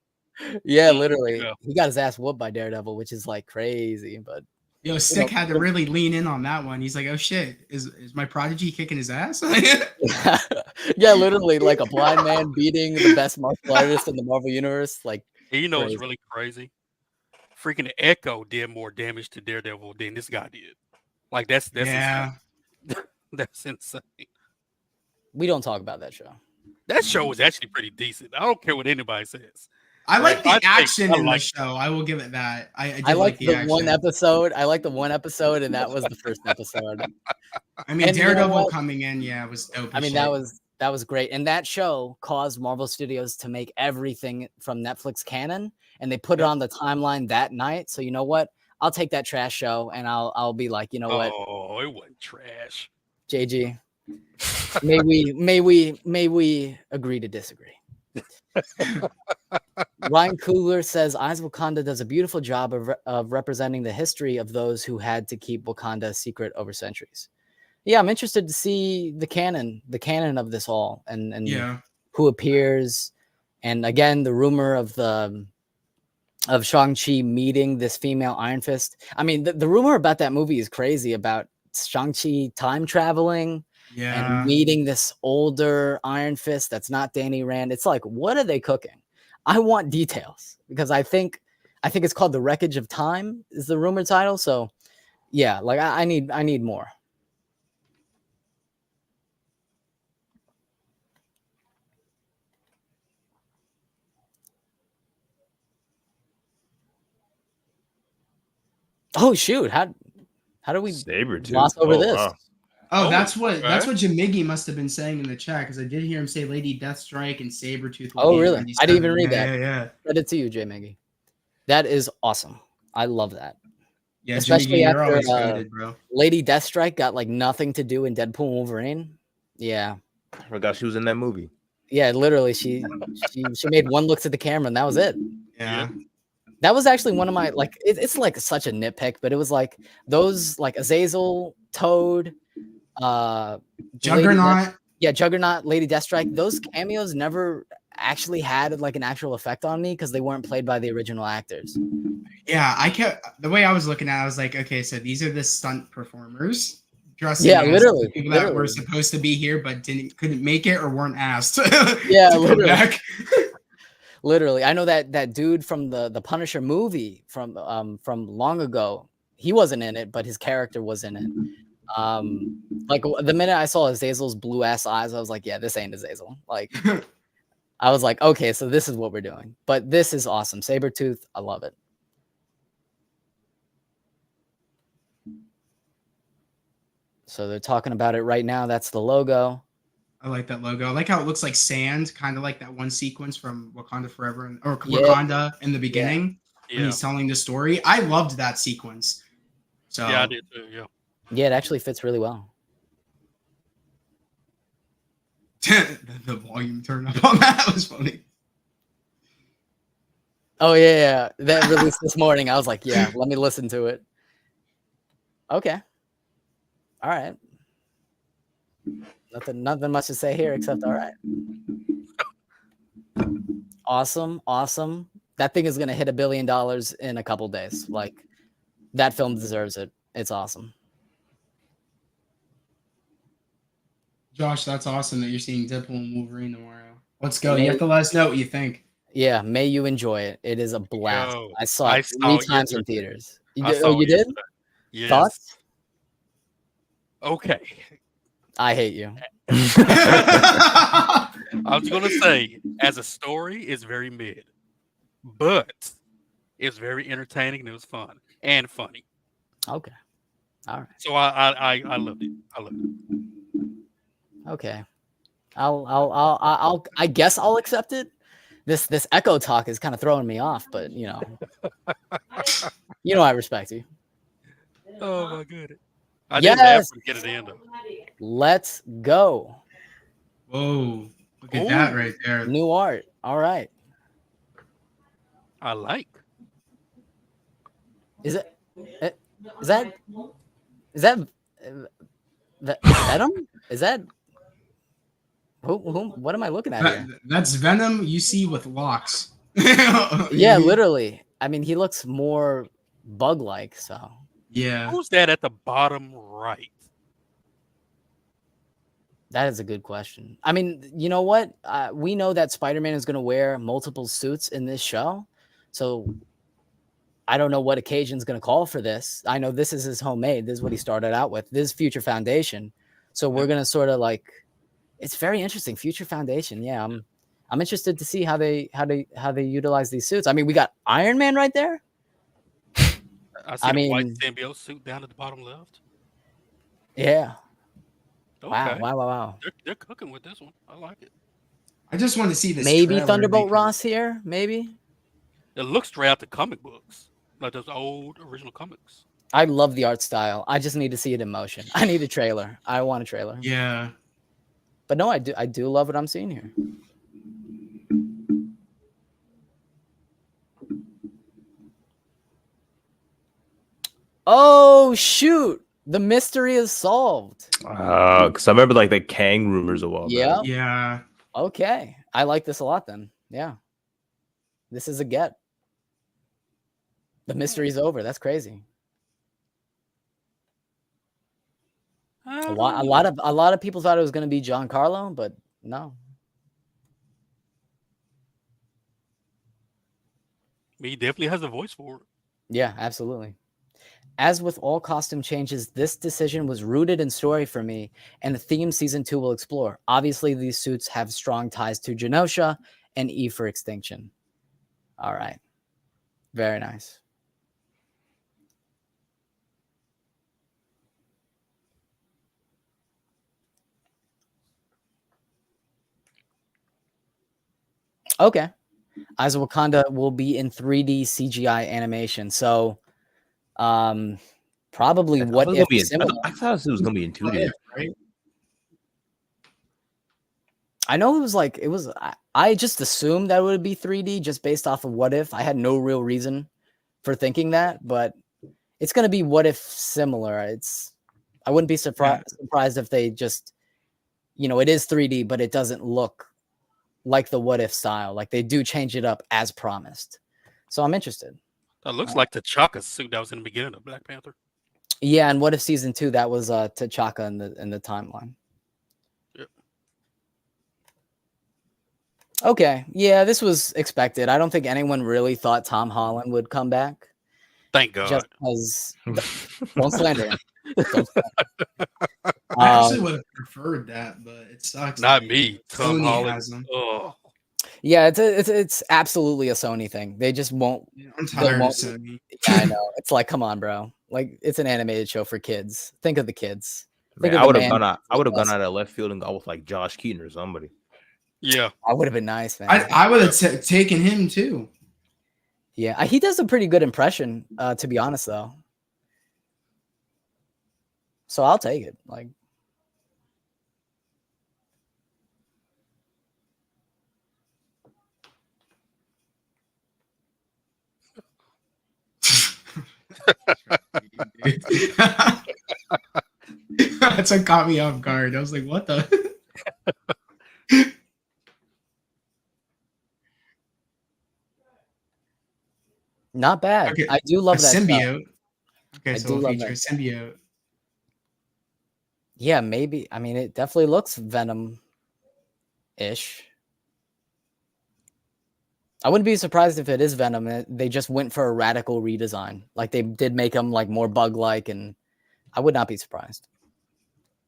Yeah, literally. Yeah. He got his ass whooped by Daredevil, which is like crazy. But yo, Stick had to really lean in on that one. He's like, oh shit, is my prodigy kicking his ass? Yeah, literally, like a blind man beating the best martial artist in the Marvel universe. Like, you know, it's really crazy. Freaking Echo did more damage to Daredevil than this guy did. Like, that's yeah, insane. That's insane. We don't talk about that show. That show was actually pretty decent. I don't care what anybody says. I like the action in the show. I will give it that. I like the action. One episode. I like the one episode, and that was the first episode. I mean, and Daredevil coming in, was dope. I mean, that was great, and that show caused Marvel Studios to make everything from Netflix canon, and they put it on the timeline that night. So you know what? I'll take that trash show, and I'll be like, you know what? Oh, it wasn't trash. JG, may we agree to disagree. Ryan Coogler says Eyes of Wakanda does a beautiful job of representing the history of those who had to keep Wakanda a secret over centuries. Yeah, I'm interested to see the canon of this all, and who appears, and again the rumor of Shang-Chi meeting this female Iron Fist. I mean, the rumor about that movie is crazy, about Shang-Chi time traveling. Yeah. And meeting this older Iron Fist that's not Danny Rand. It's like, what are they cooking? I want details, because I think it's called The Wreckage of Time is the rumored title. So yeah, like I need more. Oh shoot, how do we gloss over this? Wow. Oh, that's what Jamiggy must have been saying in the chat, because I did hear him say Lady Deathstrike and Sabretooth. Oh, really? I didn't even read that. Yeah. Credit to you, J Maggie. That is awesome. I love that. Yeah, especially Jamiggy, after always goated, bro. Lady Deathstrike got like nothing to do in Deadpool and Wolverine. Yeah. I forgot she was in that movie. Yeah, literally, she made one look to the camera and that was it. Yeah. That was actually one of my, like, it's like such a nitpick, but it was like those, like Azazel, Toad, Juggernaut. Juggernaut, Lady Deathstrike. Those cameos never actually had like an actual effect on me because they weren't played by the original actors. Yeah, the way I was looking at it, I was like, okay, so these are the stunt performers dressing literally people that were supposed to be here but couldn't make it or weren't asked. Yeah, literally. Literally, I know that dude from the Punisher movie from long ago. He wasn't in it, but his character was in it. Like the minute I saw Azazel's blue ass eyes, I was like, yeah, this ain't Azazel. Like, I was like, okay, so this is what we're doing. But this is awesome. Sabretooth, I love it. So they're talking about it right now. That's the logo. I like that logo. I like how it looks like sand, kind of like that one sequence from Wakanda Forever or Yeah. Wakanda in the beginning when Yeah. he's telling the story. I loved that sequence. So Yeah, I did too. Yeah. Yeah, it actually fits really well. the volume turned up on that was funny. Oh yeah, that released this morning. I was like, yeah, let me listen to it. Okay. All right. Nothing much to say here except all right. Awesome. That thing is gonna hit $1 billion in a couple days. Like, that film deserves it. It's awesome. Josh, that's awesome that you're seeing Deadpool and Wolverine tomorrow. Let's go. You have to let us know what you think. Yeah, may you enjoy it. It is a blast. Yo, I saw it 3 times in yesterday. theaters. You I did? saw Oh, you it did? yesterday. Yes. Thoughts? Okay. I hate you. I was gonna say, as a story, it's very mid, but it's very entertaining and it was fun and funny. Okay. All right. So I loved it. I loved it. Okay. I guess I'll accept it. This echo talk is kind of throwing me off, but you know I respect you. Oh my goodness. I didn't laugh Yes. when you get to the end of it. Let's go. Whoa. Look at that right there. New art. All right. I like. Is that Venom? Is that who what am I looking at here? That's Venom you see with locks. Yeah, literally. I mean, he looks more bug-like, so. Yeah. Who's that at the bottom right? That is a good question. I mean, you know what? We know that Spider-Man is going to wear multiple suits in this show. So I don't know what occasion's going to call for this. I know this is his homemade. This is what he started out with. This is Future Foundation. So we're going to sort of like, it's very interesting. Future Foundation. Yeah. I'm interested to see how they utilize these suits. I mean, we got Iron Man right there. I see the white symbiote suit down at the bottom left. Yeah. Okay. Wow. They're cooking with this one. I like it. I just want to see this. Maybe trailer Thunderbolt because- Ross here. Maybe. It looks straight out the comic books, like those old original comics. I love the art style. I just need to see it in motion. I need a trailer. I want a trailer. Yeah. But no, I do love what I'm seeing here. Oh shoot. The mystery is solved. Because I remember like the Kang rumors a while back. Yeah. Yeah. Okay. I like this a lot then. Yeah. This is a get. The mystery's over. That's crazy. A lot of people thought it was going to be Giancarlo, but no. He definitely has a voice for it. Yeah, absolutely. As with all costume changes, this decision was rooted in story for me, and the theme season 2 will explore. Obviously, these suits have strong ties to Genosha and E for Extinction. All right. Very nice. Okay. Eyes of Wakanda will be in 3D CGI animation. So, probably what if similar. I thought it was going to be in 2D. Right? I know it was I just assumed that it would be 3D just based off of what if. I had no real reason for thinking that, but it's going to be what if similar. I wouldn't be surprised if they just, it is 3D, but it doesn't look like the what if style. Like they do change it up as promised. So I'm interested. That looks like T'Chaka's suit that was in the beginning of Black Panther. Yeah, and what if season 2 that was T'Chaka in the timeline. Yep. Okay. Yeah, this was expected. I don't think anyone really thought Tom Holland would come back. Thank God. Just because don't slander him. I actually would have preferred that, but it sucks. Not me. Tom Sony Holland. has them. Oh. Yeah, it's absolutely a Sony thing. They just won't. I'm tired of won't- Sony. Yeah, I know. It's like, come on, bro. Like, it's an animated show for kids. Think of the kids. Think Man, of I the would have man. gone out. I would have gone out of left field and gone with like Josh Keaton or somebody. Yeah. I would have been nice, man. I would have taken him too. Yeah, he does a pretty good impression, to be honest, though. So I'll take it. Like, That's what caught me off guard. I was like, what the? not bad. Okay, I do love a that stuff. symbiote. Okay, I so do we'll love feature a that stuff. symbiote. Yeah, maybe. I mean, it definitely looks Venom-ish. I wouldn't be surprised if it is Venom. They just went for a radical redesign. Like they did make him like more bug-like, and I would not be surprised.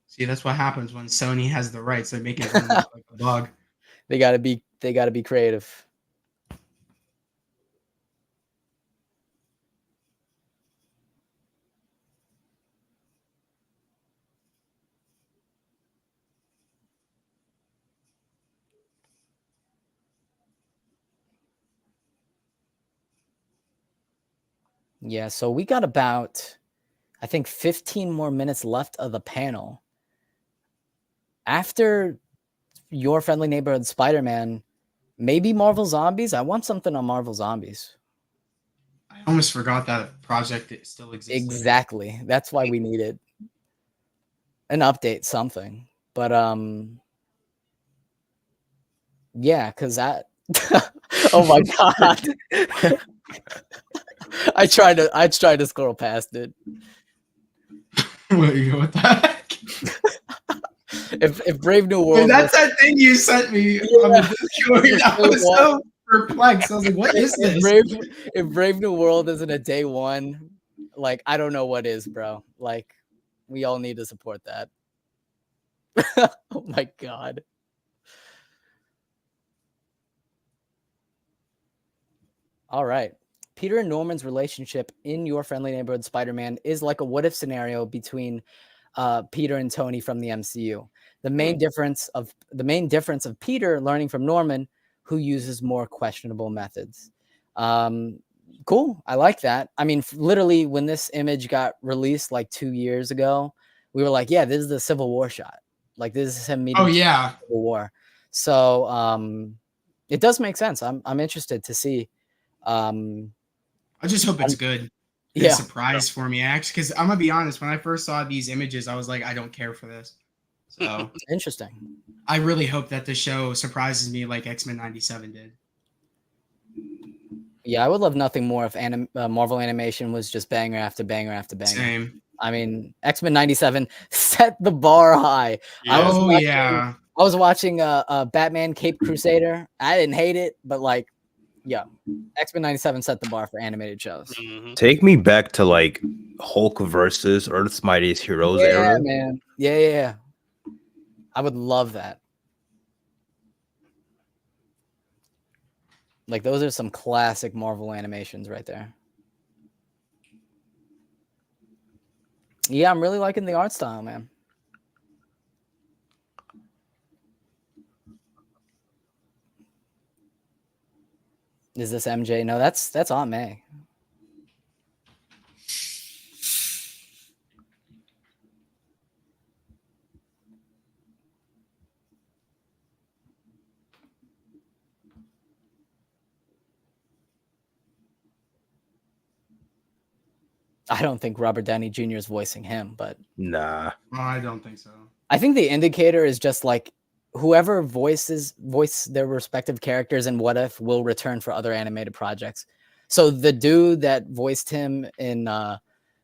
See, that's what happens when Sony has the rights. They make it look like a bug. They gotta be creative. Yeah, so we got about, I think, 15 more minutes left of the panel. After Your Friendly Neighborhood Spider-Man, maybe Marvel Zombies? I want something on Marvel Zombies. I almost forgot that project still existed. Exactly. That's why we needed an update, something. But yeah, because that oh my god. I tried to scroll past it. What the heck? If Brave New Wait, World that's that thing you sent me on the Discord. I was so perplexed. I was like, what is this? If Brave New World isn't a day one, like I don't know what is, bro. Like we all need to support that. Oh my god. All right. Peter and Norman's relationship in Your Friendly Neighborhood Spider-Man is like a what if scenario between Peter and Tony from the MCU. The main difference of Peter learning from Norman, who uses more questionable methods. Cool. I like that. I mean, literally, when this image got released like 2 years ago, we were like, yeah, this is the Civil War shot. Like, this is him meeting Civil War. So it does make sense. I'm interested to see. I just hope it's good. It's a surprise for me, actually, because I'm gonna be honest. When I first saw these images, I was like, I don't care for this. So interesting. I really hope that the show surprises me like X-Men '97 did. Yeah, I would love nothing more if Marvel Animation was just banger after banger after banger. Same. I mean, X-Men '97 set the bar high. Yeah. I was watching Batman Cape Crusader. I didn't hate it, but like, yeah, X-Men '97 set the bar for animated shows. Mm-hmm. Take me back to like Hulk versus Earth's Mightiest Heroes era. Man. Yeah. I would love that. Like, those are some classic Marvel animations right there. Yeah, I'm really liking the art style, man. Is this MJ? No, that's Aunt May. I don't think Robert Downey Jr. is voicing him, but Nah. Oh, I don't think so. I think the indicator is just like whoever voice their respective characters in What If will return for other animated projects. So the dude that voiced him in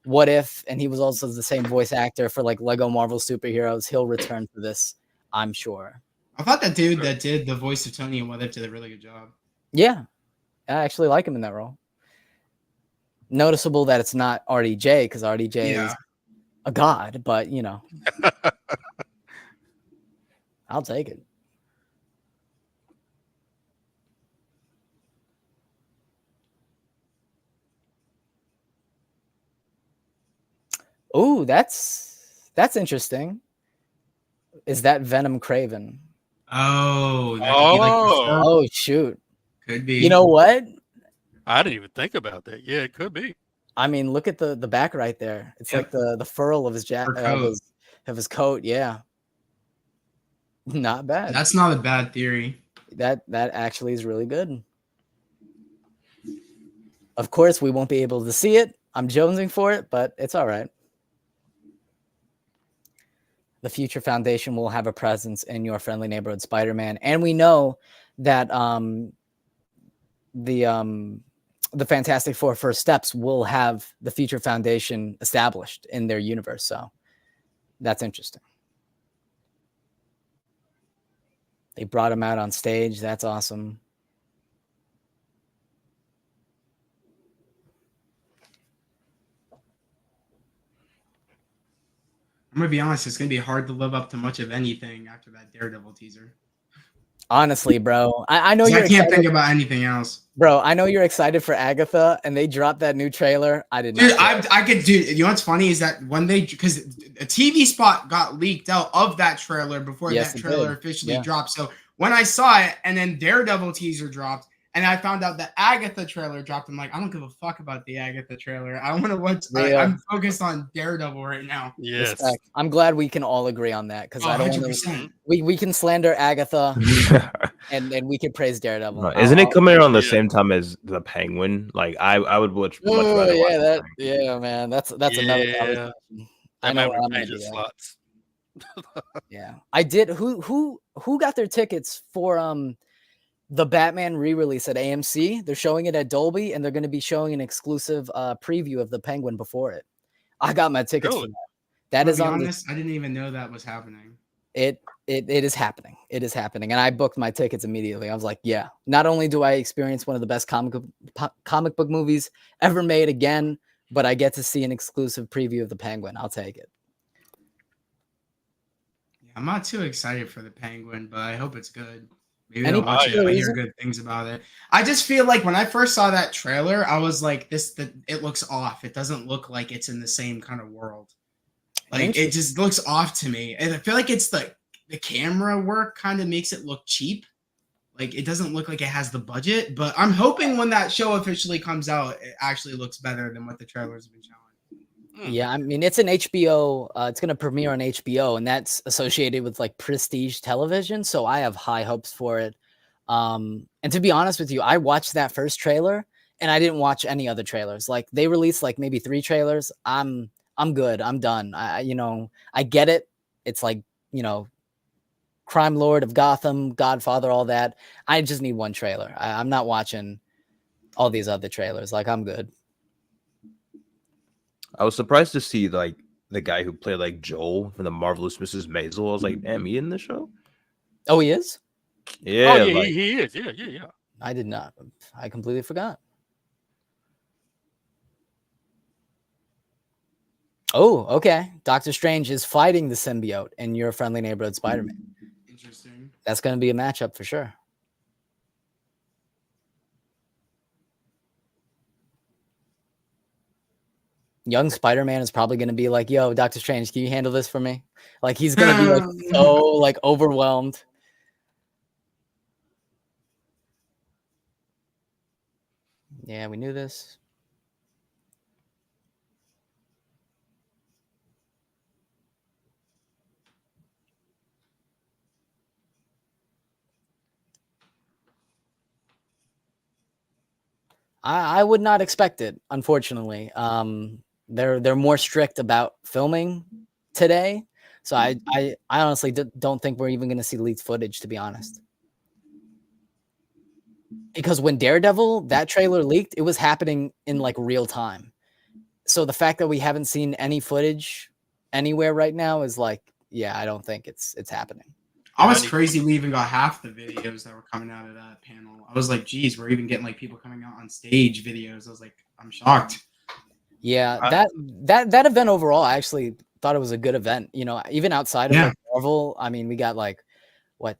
What If, and he was also the same voice actor for like Lego Marvel Superheroes, he'll return for this, I'm sure. I thought that dude that did the voice of Tony and What If did a really good job. Yeah, I actually like him in that role. Noticeable that it's not RDJ, because RDJ is a god, but you know, I'll take it. Oh, that's That's interesting. Is that Venom Craven? Oh, that could be like the Oh shoot. could be. You know what? I didn't even think about that. Yeah, it could be. I mean, look at the back right there. It's like the furl of his of his coat. Yeah. Not bad. That's not a bad theory. That actually is really good. Of course, we won't be able to see it. I'm jonesing for it, but it's all right. The Future Foundation will have a presence in Your Friendly Neighborhood Spider-Man, and we know that the Fantastic Four First Steps will have the Future Foundation established in their universe. So that's interesting. They brought him out on stage. That's awesome. I'm gonna be honest, it's gonna be hard to live up to much of anything after that Daredevil teaser. Honestly, bro, I know I can't think about anything else. Bro, I know you're excited for Agatha, and they dropped that new trailer. I did not. Dude, I could do. You know what's funny is that when because a TV spot got leaked out of that trailer before that trailer officially dropped. So when I saw it, and then Daredevil teaser dropped, and I found out the Agatha trailer dropped, I'm like, I don't give a fuck about the Agatha trailer. I want to watch. I'm focused on Daredevil right now. Yes, respect. I'm glad we can all agree on that because I don't want to. We can slander Agatha, and we can praise Daredevil. No, isn't it coming around the same time as the Penguin? Like I would much rather watch that. Yeah, man, that's another conversation. I know I'm gonna do that. Slots. Yeah, I did. Who got their tickets for the Batman re-release at AMC? They're showing it at Dolby, and they're going to be showing an exclusive preview of the Penguin before it. I got my tickets for that. That is honest. I didn't even know that was happening. It is happening. It is happening, and I booked my tickets immediately. I was like, yeah. Not only do I experience one of the best comic book movies ever made again, but I get to see an exclusive preview of the Penguin. I'll take it. Yeah, I'm not too excited for the Penguin, but I hope it's good. Maybe I'll watch it. I hear good things about it. I just feel like when I first saw that trailer, I was like, it looks off. It doesn't look like it's in the same kind of world. Like it just looks off to me. And I feel like it's the camera work kind of makes it look cheap. Like it doesn't look like it has the budget, but I'm hoping when that show officially comes out, it actually looks better than what the trailers have been showing. Yeah, I mean, it's an HBO. It's going to premiere on HBO, and that's associated with like prestige television. So I have high hopes for it. And to be honest with you, I watched that first trailer, and I didn't watch any other trailers. Like they released like maybe 3 trailers. I'm good. I'm done. I get it. It's like, Crime Lord of Gotham, Godfather, all that. I just need one trailer. I'm not watching all these other trailers. Like I'm good. I was surprised to see like the guy who played like Joel from the Marvelous Mrs. Maisel. I was like, damn, he in the show? Oh, he is? Yeah. Oh, yeah, he is. Yeah. I did not. I completely forgot. Oh, okay. Doctor Strange is fighting the symbiote in Your Friendly Neighborhood Spider-Man. Interesting. That's going to be a matchup for sure. Young Spider-Man is probably going to be like, yo, Doctor Strange, can you handle this for me? Like, he's going to be like so like overwhelmed. Yeah, we knew this. I would not expect it, unfortunately. They're more strict about filming today, so I honestly don't think we're even going to see leaked footage, to be honest. Because when Daredevil, that trailer leaked, it was happening in like real time. So the fact that we haven't seen any footage anywhere right now is like, yeah, I don't think it's happening. I was crazy we even got half the videos that were coming out of that panel. I was like, geez, we're even getting like people coming out on stage videos. I was like, I'm shocked. Yeah, that event overall, I actually thought it was a good event. Even outside of like Marvel, I mean, we got like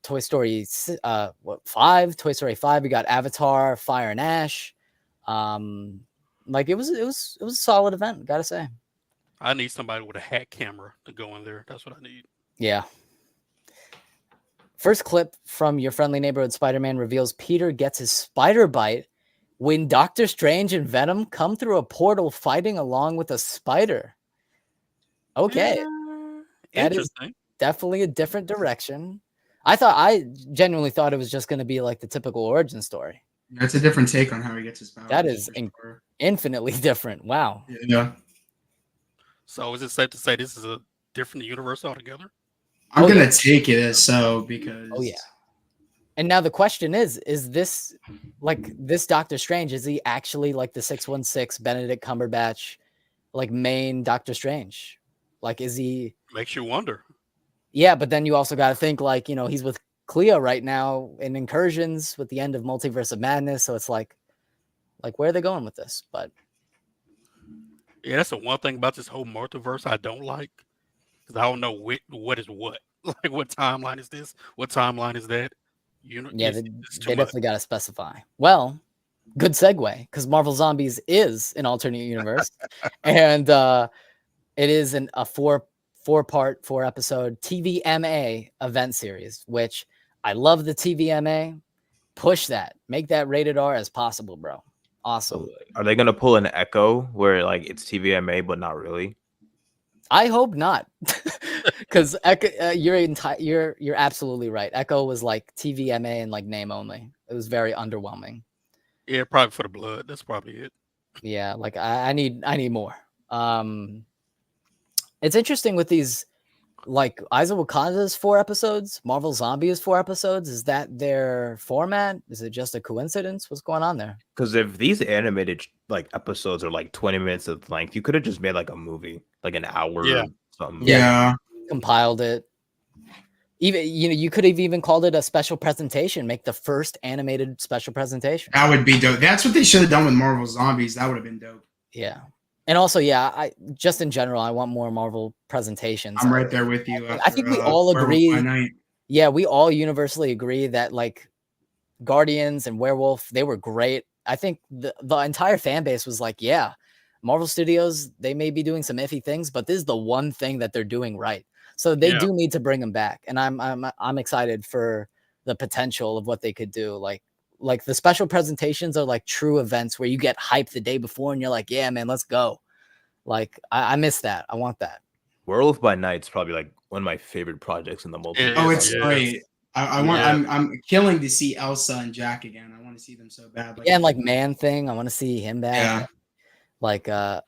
Toy Story 5, Toy Story 5. We got Avatar, Fire and Ash. Like it was a solid event, gotta say. I need somebody with a hat camera to go in there. That's what I need. Yeah. First clip from Your Friendly Neighborhood Spider-Man reveals Peter gets his spider bite when Doctor Strange and Venom come through a portal fighting along with a spider. Okay. That is Interesting. definitely a different direction. I genuinely thought it was just going to be like the typical origin story. That's a different take on how he gets his powers. That is infinitely different. Wow. Yeah. So is it safe to say this is a different universe altogether? I'm gonna take it as so because. Oh yeah. And now the question is this like this Doctor Strange? Is he actually like the 616 Benedict Cumberbatch, like main Doctor Strange? Like, is he? Makes you wonder. Yeah, but then you also got to think like, you know, he's with Cleo right now in Incursions with the end of Multiverse of Madness. So it's like where are they going with this? But yeah, that's the one thing about this whole multiverse I don't like, because I don't know what is what. Like, what timeline is this? What timeline is that? Yeah, they definitely got to specify. Well, good segue, because Marvel Zombies is an alternate universe, and it is a four-part, 4-episode TVMA event series, which I love the TVMA. Push that. Make that rated R as possible, bro. Awesome. Are they gonna pull an Echo where like it's TVMA but not really? I hope not, because you're absolutely right. Echo was like TVMA and like name only. It was very underwhelming. Yeah, probably for the blood. That's probably it. Yeah, like I need more. It's interesting with these, like Eyes of Wakanda's 4 episodes, Marvel Zombie is 4 episodes. Is that their format? Is it just a coincidence? What's going on there? Because if these animated like episodes are like 20 minutes of length, you could have just made like a movie, like an hour or something. Yeah. Compiled it. Even you could have even called it a special presentation. Make the first animated special presentation. That would be dope. That's what they should have done with Marvel Zombies. That would have been dope. Yeah. And also, yeah, I just in general, I want more Marvel presentations. I'm right there with you. I think we all agree. Yeah, we all universally agree that like Guardians and Werewolf, they were great. I think the entire fan base was like, yeah, Marvel Studios, they may be doing some iffy things, but this is the one thing that they're doing right. So they do need to bring them back, and I'm excited for the potential of what they could do. Like the special presentations are like true events where you get hyped the day before and you're like, yeah, man, let's go. Like I miss that. I want that. Werewolf by Night is probably like one of my favorite projects in the multiverse. Oh, it's great. I'm killing to see Elsa and Jack again. I want to see them so bad. Like, yeah, and like Man Thing, I want to see him back. Yeah. Like I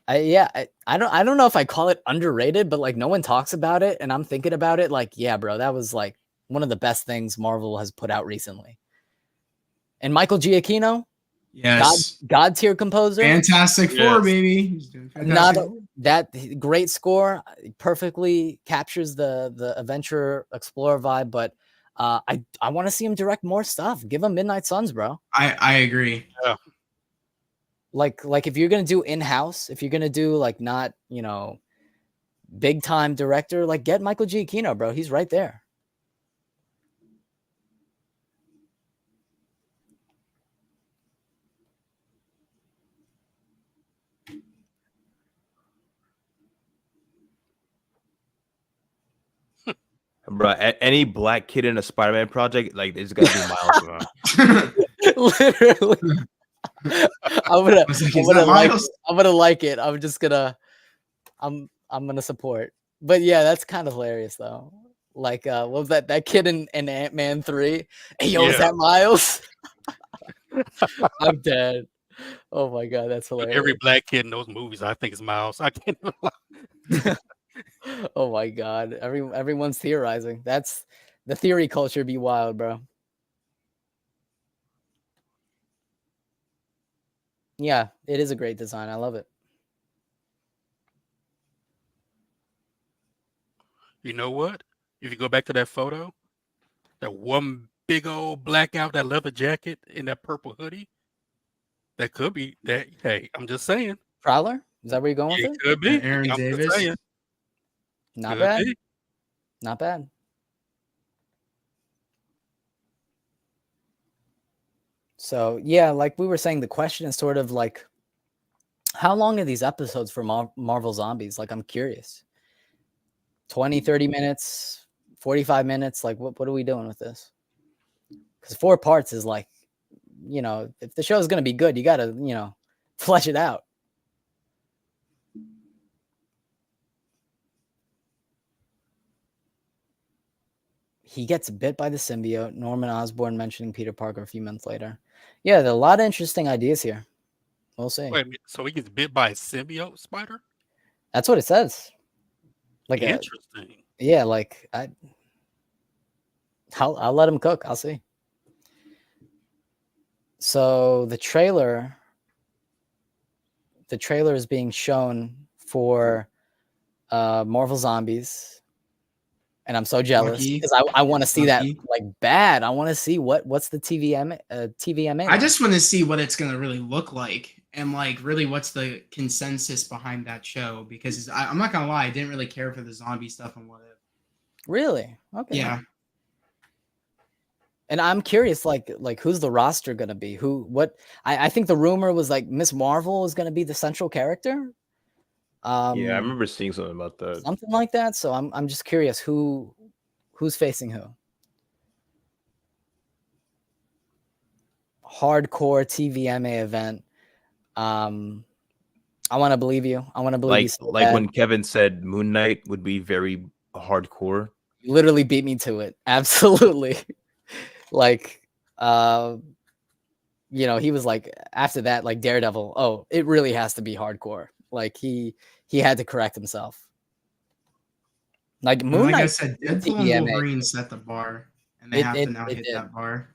don't know if I call it underrated, but like no one talks about it, and I'm thinking about it. Like, yeah, bro, that was like one of the best things Marvel has put out recently. And Michael Giacchino, yes, God tier composer, Fantastic Four, baby. He's doing Fantastic Four. That great score, perfectly captures the adventure explorer vibe. But I want to see him direct more stuff. Give him Midnight Suns, bro. I agree. Yeah. Like if you're gonna do in-house, if you're gonna do like not big time director, like get Michael Giacchino, bro. He's right there. Bro, any black kid in a Spider-Man project, like it's gonna be Miles. Literally, I'm gonna like it. I'm just gonna, I'm gonna support. But yeah, that's kind of hilarious though. Like, what was that kid in Ant-Man 3? Hey, yo, is that Miles? I'm dead. Oh my god, that's hilarious. Every black kid in those movies, I think, is Miles. I can't even lie. Oh my god, everyone's theorizing. That's the theory culture. Be wild, bro. Yeah, it is a great design. I love it. You know what? If you go back to that photo, that one big old blackout, that leather jacket and that purple hoodie, that could be that. Hey, I'm just saying. Prowler? Is that where you're going with it? It could be. Aaron Davis. Not bad. Not bad. So yeah, like we were saying, the question is sort of like, How long are these episodes for Marvel Zombies? Like, I'm curious. 20, 30 minutes, 45 minutes? Like, what are we doing with this? Because 4 parts is like, if the show is going to be good, you got to, flesh it out. He gets bit by the symbiote. Norman Osborn mentioning Peter Parker a few months later. Yeah, there are a lot of interesting ideas here. We'll see. Wait a minute, so he gets bit by a symbiote spider? That's what it says. Like Interesting. Yeah, like I'll let him cook. I'll see. So the trailer is being shown for Marvel Zombies. And I'm so jealous because I want to see that like bad. I want to see what's the TVMA. I just want to see what it's gonna really look like and like really what's the consensus behind that show, because I'm not gonna lie, I didn't really care for the zombie stuff and what if. Really? Okay. Yeah. And I'm curious, like who's the roster gonna be? I think the rumor was like Miss Marvel is gonna be the central character. Yeah, I remember seeing something about that. Something like that. So I'm just curious who's facing who. Hardcore TVMA event. I want to believe you. I want to believe you. So like when Kevin said Moon Knight would be very hardcore. You literally beat me to it. Absolutely. Like, he was like after that, like Daredevil. Oh, it really has to be hardcore. Like he had to correct himself. Like Moon Knight, like I said, Deadpool and Wolverine set the bar, and they have to now hit that bar.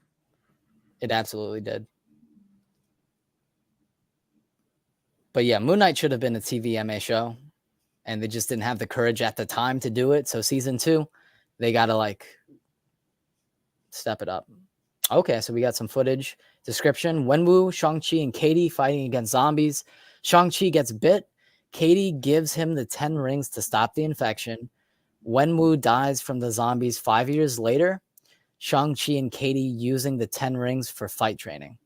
It absolutely did. But yeah, Moon Knight should have been a TVMA show, and they just didn't have the courage at the time to do it. So season 2, they got to like step it up. Okay, so we got some footage. Description: Wenwu, Shang-Chi, and Katie fighting against zombies. Shang-Chi gets bit. Katie gives him the 10 rings to stop the infection. Wenwu dies from the zombies 5 years later. Shang-Chi and Katie using the 10 rings for fight training.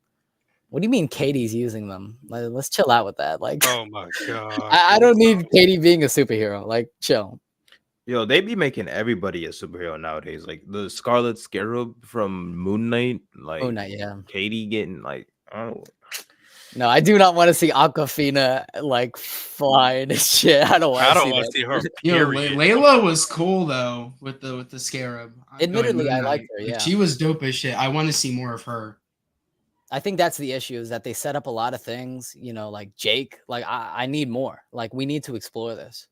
What do you mean Katie's using them? Let's chill out with that. Like, oh my god, I don't need Katie being a superhero. Like, chill. Yo, they be making everybody a superhero nowadays. Like the Scarlet Scarab from Moon Knight, like Moon Knight, yeah. Katie getting like, I don't know. No, I do not want to see Aquafina like flying and shit. I don't want to see her. Yo, Layla was cool though with the Scarab. Admittedly, I liked her. Yeah, she was dope as shit. I want to see more of her. I think that's the issue, is that they set up a lot of things. Like Jake. Like I need more. Like we need to explore this.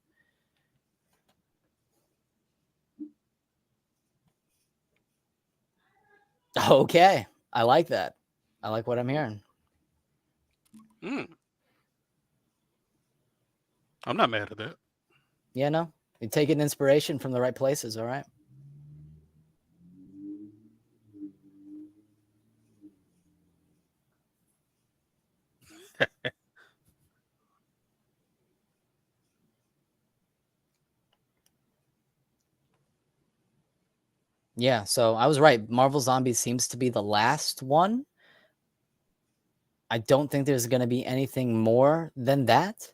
Okay, I like that. I like what I'm hearing. I'm not mad at that. Yeah, no, you're taking inspiration from the right places. All right. Yeah, so I was right. Marvel Zombies seems to be the last one. I don't think there's going to be anything more than that.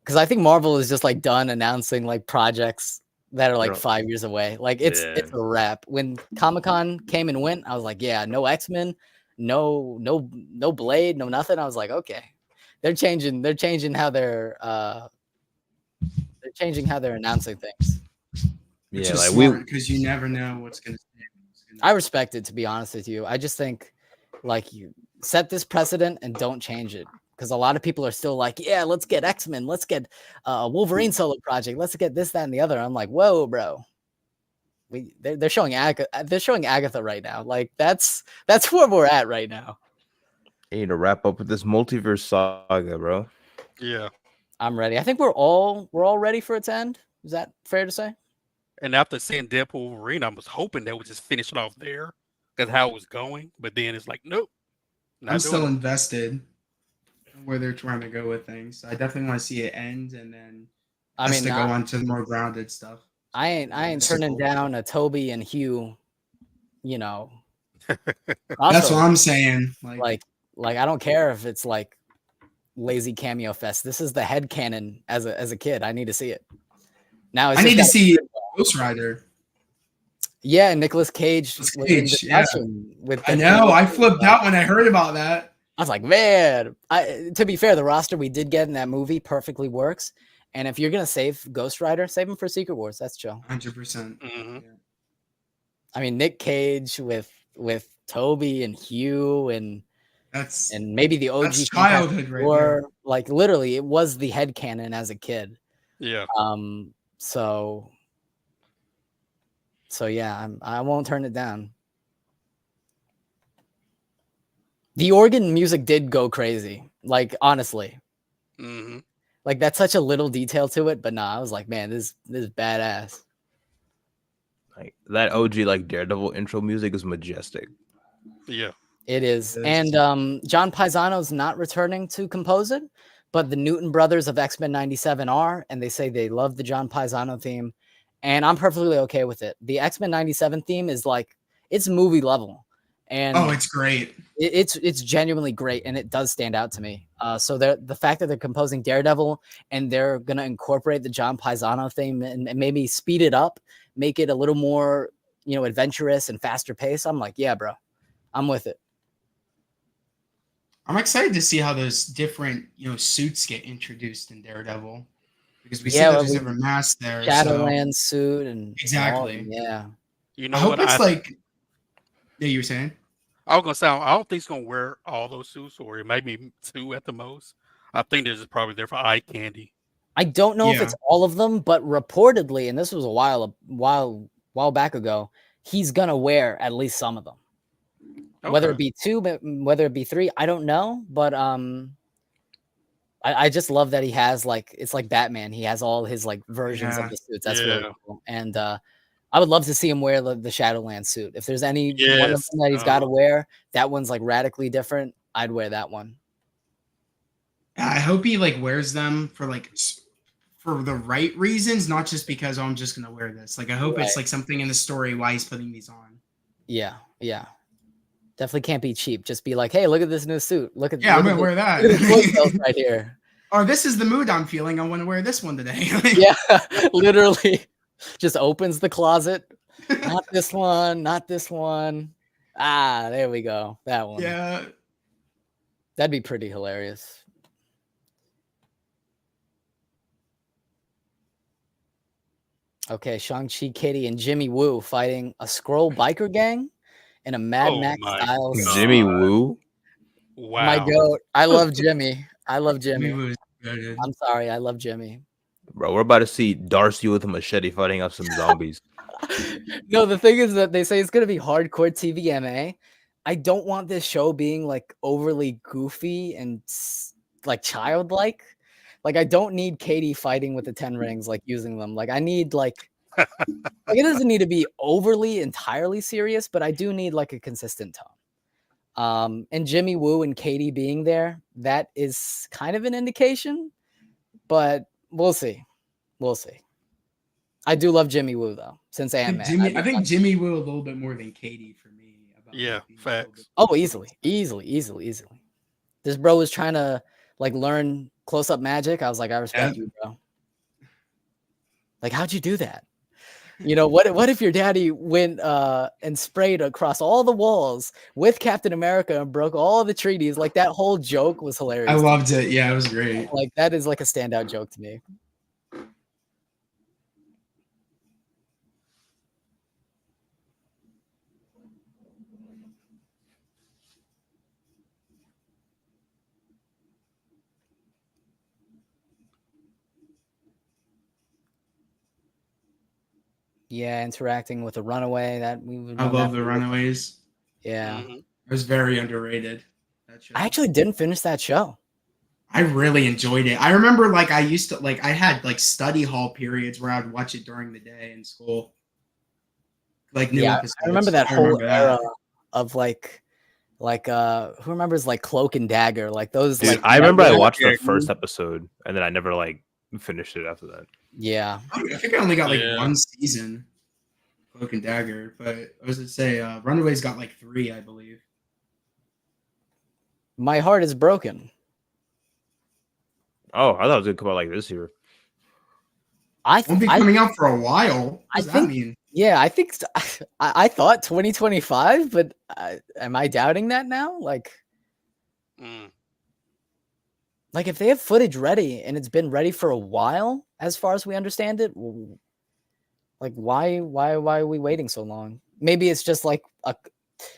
Because I think Marvel is just like done announcing like projects that are like 5 years away. Like it's a wrap. When Comic-Con came and went, I was like, yeah, no X-Men, no Blade, no nothing. I was like, okay. They're changing how they're announcing things. Which is smart, because you never know what's going to happen. I respect it, to be honest with you. I just think like you set this precedent and don't change it. Because a lot of people are still like, yeah, let's get X-Men, let's get Wolverine solo project, let's get this, that, and the other. I'm like, whoa, bro. They're showing Agatha right now. Like that's where we're at right now. They need to wrap up with this multiverse saga, bro. Yeah, I'm ready. I think we're all ready for its end. Is that fair to say? And after seeing Deadpool Wolverine, I was hoping they would just finish it off there, because how it was going. But then it's like, nope. I'm still invested in where they're trying to go with things. I definitely want to see it end, and then go on to the more grounded stuff. I ain't turning down a Toby and Hugh. That's what I'm saying. Like I don't care if it's like lazy cameo fest. This is the headcanon as a kid. I need to see it. Now I need to see Ghost Rider. Yeah, Nicolas Cage Nicolas was in Cage, discussion with I know. I flipped out when I heard about that. I was like, man. To be fair, the roster we did get in that movie perfectly works. And if you're gonna save Ghost Rider, save him for Secret Wars. That's chill. 100%. Mhm. Yeah. I mean, Nick Cage with Toby and Hugh and maybe the OG That's childhood right there. Like literally, it was the headcanon as a kid. Yeah. So yeah, I won't turn it down. The organ music did go crazy. Like honestly, Mm-hmm. like that's such a little detail to it, but nah, I was like, man, this is badass. Like that OG like Daredevil intro music is majestic. Yeah. It is. And John Pisano's not returning to compose it, but the Newton brothers of X-Men 97 are, and they say they love the John Pisano theme, and I'm perfectly okay with it. The X-Men 97 theme is like, it's movie level. And it's great. It's genuinely great, and it does stand out to me. So the fact that they're composing Daredevil and they're going to incorporate the John Pisano theme and maybe speed it up, make it a little more, adventurous and faster pace. I'm like, yeah, bro, I'm with it. I'm excited to see how those different, suits get introduced in Daredevil, because we see that there's different masks there. Shadowland suit and exactly. Yeah. You know I hope what? it's like. Yeah, you were saying. I was gonna say I don't think he's gonna wear all those suits, or maybe 2 at the most. I think this is probably there for eye candy. I don't know if it's all of them, but reportedly, and this was a while back ago, he's gonna wear at least some of them. Okay. Whether it be 2, whether it be 3, I don't know. But I just love that he has it's like Batman. He has all his versions of the suits. That's really cool. And I would love to see him wear the Shadowland suit. If there's any one of them that he's got to wear, that one's radically different, I'd wear that one. I hope he wears them for the right reasons, not just because I'm just gonna wear this. I hope it's something in the story why he's putting these on. Yeah. Definitely can't be cheap. Just be like, hey, look at this new suit. I'm gonna wear that. Look at this right here. Or this is the mood I'm feeling. I want to wear this one today. Yeah, literally. Just opens the closet. Not this one. Not this one. Ah, there we go. That one. Yeah. That'd be pretty hilarious. Okay, Shang-Chi, Kitty, and Jimmy Woo fighting a Skrull biker gang in a Mad Max style. Jimmy Woo? Wow. My goat. I love Jimmy. I'm sorry. I love Jimmy. Bro, we're about to see Darcy with a machete fighting up some zombies. No, the thing is that they say it's going to be hardcore TVMA. I don't want this show being overly goofy and childlike. I don't need Katie fighting with the 10 rings, using them. I need it doesn't need to be overly entirely serious, but I do need a consistent tone. And Jimmy Woo and Katie being there, that is kind of an indication, but we'll see. I do love Jimmy Woo though, since Ant-Man. I think Jimmy Woo a little bit more than Katie for me. Yeah, facts. Oh, easily. This bro was trying to learn close-up magic. I was like, I respect you, bro. How'd you do that? What if your daddy went and sprayed across all the walls with Captain America and broke all the treaties? That whole joke was hilarious. I loved it. Yeah, it was great. That is a standout joke to me. Yeah, interacting with a runaway. I love the Runaways. Yeah. Mm-hmm. It was very underrated. That show. I actually didn't finish that show. I really enjoyed it. I remember I used to I had study hall periods where I'd watch it during the day in school. New episodes. I remember that whole era of who remembers Cloak and Dagger, those. Dude, I remember I watched the first episode and then I never finished it after that. Yeah, I think I only got one season, Cloak and Dagger, but I was to say Runaways got 3, I believe. My heart is broken. Oh, I thought it was gonna come out like this year. Won't be coming out for a while. What I does that think- mean? Yeah, I think I thought 2025, but am I doubting that now? Like if they have footage ready and it's been ready for a while, as far as we understand it, like why are we waiting so long? Maybe it's just like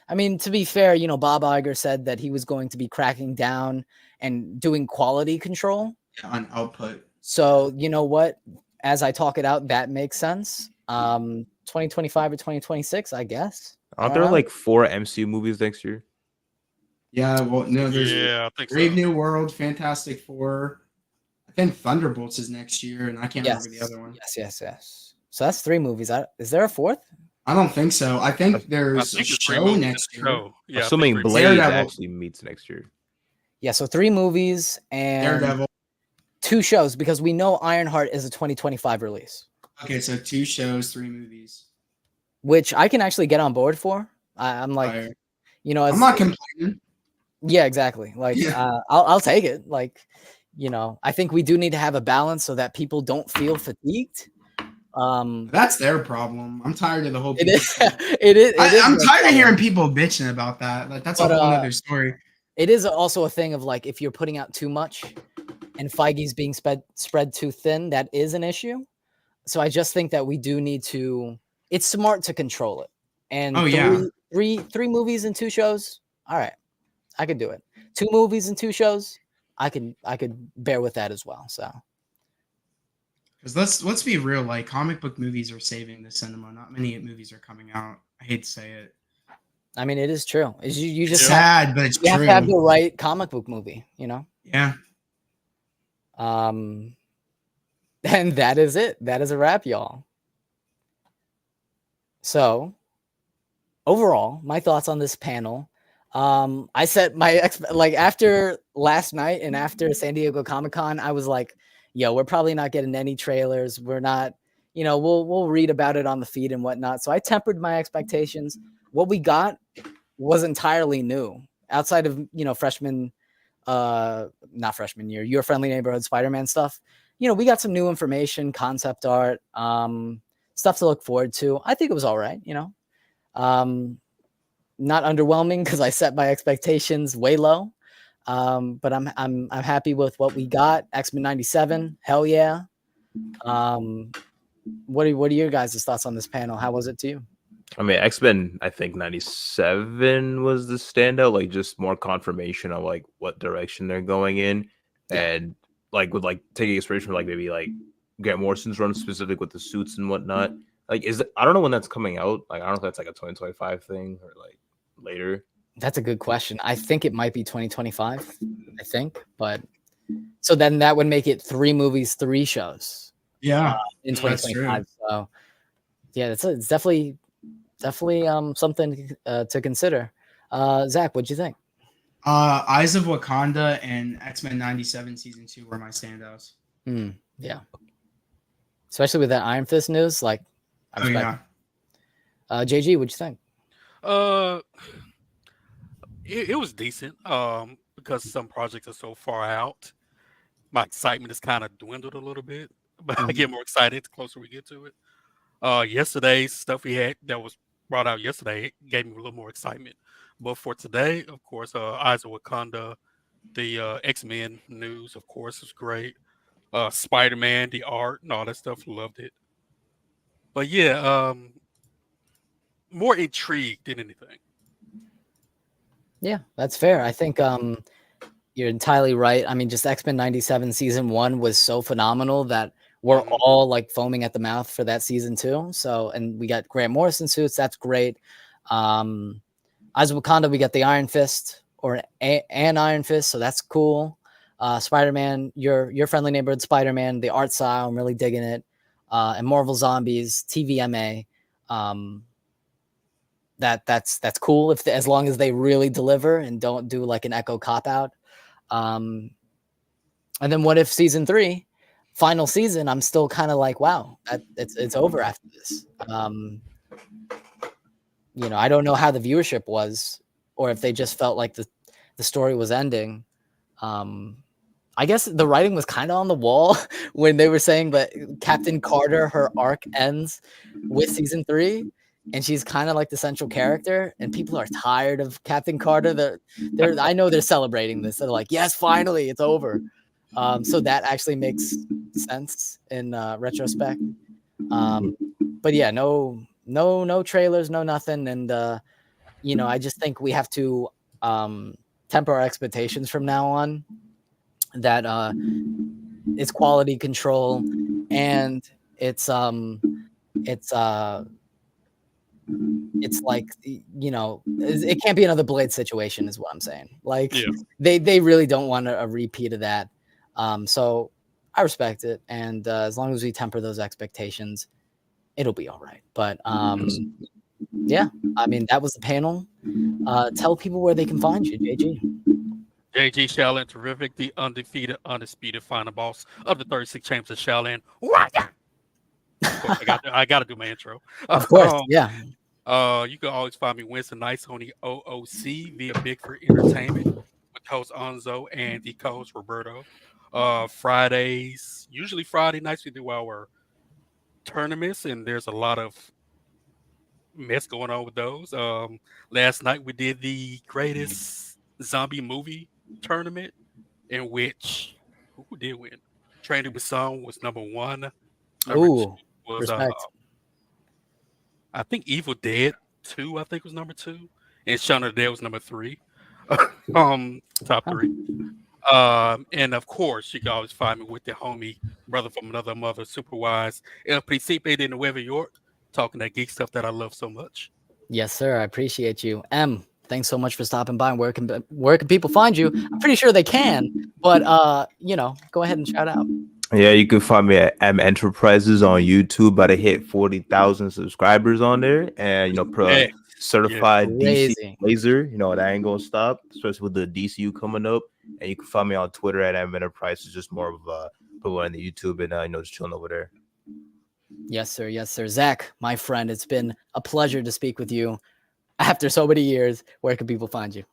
I mean, to be fair, you know, Bob Iger said that he was going to be cracking down and doing quality control On output. So you know what? As I talk it out, that makes sense. 2025 or 2026, I guess. Aren't I there don't know. like 4 MCU movies next year? Yeah, well, no, there's I think Brave so. New World, Fantastic Four. I think Thunderbolts is next year, and I can't remember the other one. Yes. So that's 3 movies. Is there a 4th? I don't think so. I think I there's think a it's 3 show movies in next the year. show. Yeah, I think Assuming 3 Blade Daredevil. actually meets next year. Yeah, so 3 movies and Daredevil. 2 shows because we know Ironheart is a 2025 release, Okay, so 2 shows, 3 movies. which I can actually get on board for. I'm like, Fire. you know, I'm not complaining. yeah, exactly. Like, Yeah. I'll take it. Like, you know, I think we do need to have a balance so that people don't feel fatigued. That's their problem. I'm tired of the whole. It is. It is. I'm tired of hearing people bitching about that. Like that's a whole other story. It is also a thing of like if you're putting out too much, and Feige's being spread too thin, that is an issue. So I just think that we do need to. It's smart to control it. And three movies and 2 shows. All right, I could do it. 2 movies and 2 shows. I could bear with that as well. So. Because let's be real, like comic book movies are saving the cinema. Not many movies are coming out. I hate to say it. I mean, it is true. You just sad, but it's you true. have to have the right comic book movie, you know. Yeah. And that is it. That is a wrap, y'all. So, overall, my thoughts on this panel. I set my like after last night and after San Diego Comic-Con, I was like, yo, we're probably not getting any trailers. We're not, you know, we'll read about it on the feed and whatnot. So I tempered my expectations. What we got was entirely new outside of, you know, not freshman year, Your Friendly Neighborhood Spider-Man stuff. You know, we got some new information, concept art, stuff to look forward to. I think it was all right, you know. Not underwhelming because I set my expectations way low. But I'm happy with what we got. X-Men 97, hell yeah. What are your guys' thoughts on this panel? How was it to you? I mean, X-Men, I think 97 was the standout, like just more confirmation of like what direction they're going in. Yeah. And like with like taking inspiration from like maybe like Grant Morrison's run specific with the suits and whatnot. Like I don't know when that's coming out. Like I don't know if that's like a 2025 thing or like later. That's a good question. I think it might be 2025. I think, but so then that would make it 3 movies, 3 shows. Yeah, in 2025. So yeah, it's definitely something to consider. Zach, what'd you think? Eyes of Wakanda and X-Men 97 season 2 were my standouts. Yeah, especially with that Iron Fist news. Like, JG, what'd you think? It was decent. Because some projects are so far out, my excitement is kind of dwindled a little bit. But I get more excited the closer we get to it. Yesterday's stuff we had that was brought out yesterday gave me a little more excitement. But for today, of course, Eyes of Wakanda, the X-Men news, of course, was great. Spider-Man, the art and all that stuff, loved it. But yeah, more intrigued than anything. Yeah, that's fair. I think you're entirely right. I mean, just X-Men 97 season 1 was so phenomenal that we're all like foaming at the mouth for that season 2. So, and we got Grant Morrison suits. That's great. Eyes of Wakanda, we got the Iron Fist or an Iron Fist. So that's cool. Spider-Man, your Friendly Neighborhood Spider-Man, the art style, I'm really digging it. And Marvel Zombies, TVMA. That's cool as long as they really deliver and don't do like an Echo cop out. And then what if season 3, final season, I'm still kind of like, wow, it's over after this. You know, I don't know how the viewership was, or if they just felt like the story was ending. I guess the writing was kind of on the wall when they were saying that Captain Carter, her arc ends with season 3, and she's kind of like the central character, and people are tired of Captain Carter. I know they're celebrating this. They're like, yes, finally, it's over. So that actually makes sense in retrospect. But yeah, no trailers, no nothing, and I just think we have to temper our expectations from now on. That it's quality control, and it's like it can't be another Blade situation, is what I'm saying. Like they really don't want a repeat of that. So I respect it, and as long as we temper those expectations, it'll be all right. But yeah, I mean, that was the panel. Tell people where they can find you, JG. JG Shaolin Terrific, the undefeated, undisputed final boss of the 36 Chambers of Shaolin. Of course, I got to do my intro. Of course, yeah. You can always find me Wednesday nights on the OOC via Bigford Entertainment with host Onzo and the co-host Roberto. Fridays, usually Friday nights, we do our tournaments, and there's a lot of mess going on with those. Last night we did the greatest zombie movie tournament, in which who did win? Train to Busan was number 1. Number 2 was respect. I think Evil Dead 2, I think was number 2, and Shaun of the Dead was number 3. Top 3. And of course, you can always find me with the homie brother from another mother, Superwise El Principe de Nueva York, talking that geek stuff that I love so much. Yes, sir. I appreciate you. Thanks so much for stopping by. Where can people find you? I'm pretty sure they can, but go ahead and shout out. Yeah, you can find me at M Enterprises on YouTube. About to hit 40,000 subscribers on there, and certified DC laser. That ain't gonna stop, especially with the DCU coming up. And you can find me on Twitter at M Enterprises, just more of people on the YouTube and just chilling over there. Yes, sir. Yes, sir. Zach, my friend, it's been a pleasure to speak with you after so many years. Where can people find you?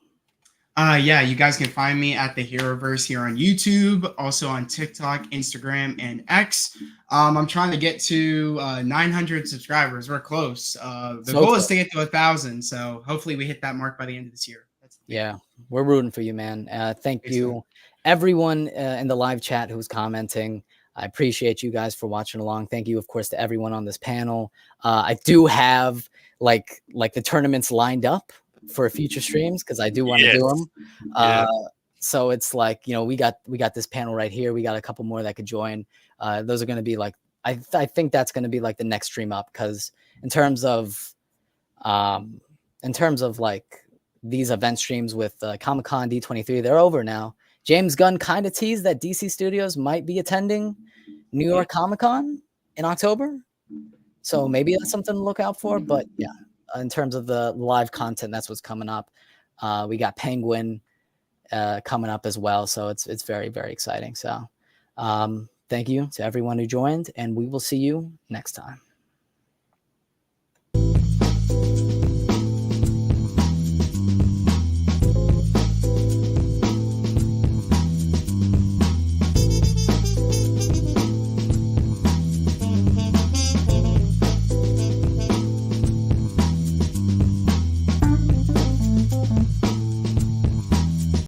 Yeah, you guys can find me at the Heroverse here on YouTube, also on TikTok, Instagram, and X. I'm trying to get to 900 subscribers. We're close. The goal is to get to 1,000, so hopefully we hit that mark by the end of this year. Yeah, we're rooting for you, man. Thank you, everyone in the live chat who's commenting. I appreciate you guys for watching along. Thank you, of course, to everyone on this panel. I do have like the tournaments lined up for future streams because I do want to do them. So it's like, we got this panel right here. We got a couple more that could join. Those are going to be like, I think that's going to be like the next stream up, because in terms of like these event streams with Comic-Con D23, they're over now. James Gunn kind of teased that DC Studios might be attending New York Comic-Con in October. So maybe that's something to look out for. But yeah, in terms of the live content, that's what's coming up. We got Penguin coming up as well. So it's very, very exciting. So thank you to everyone who joined, and we will see you next time.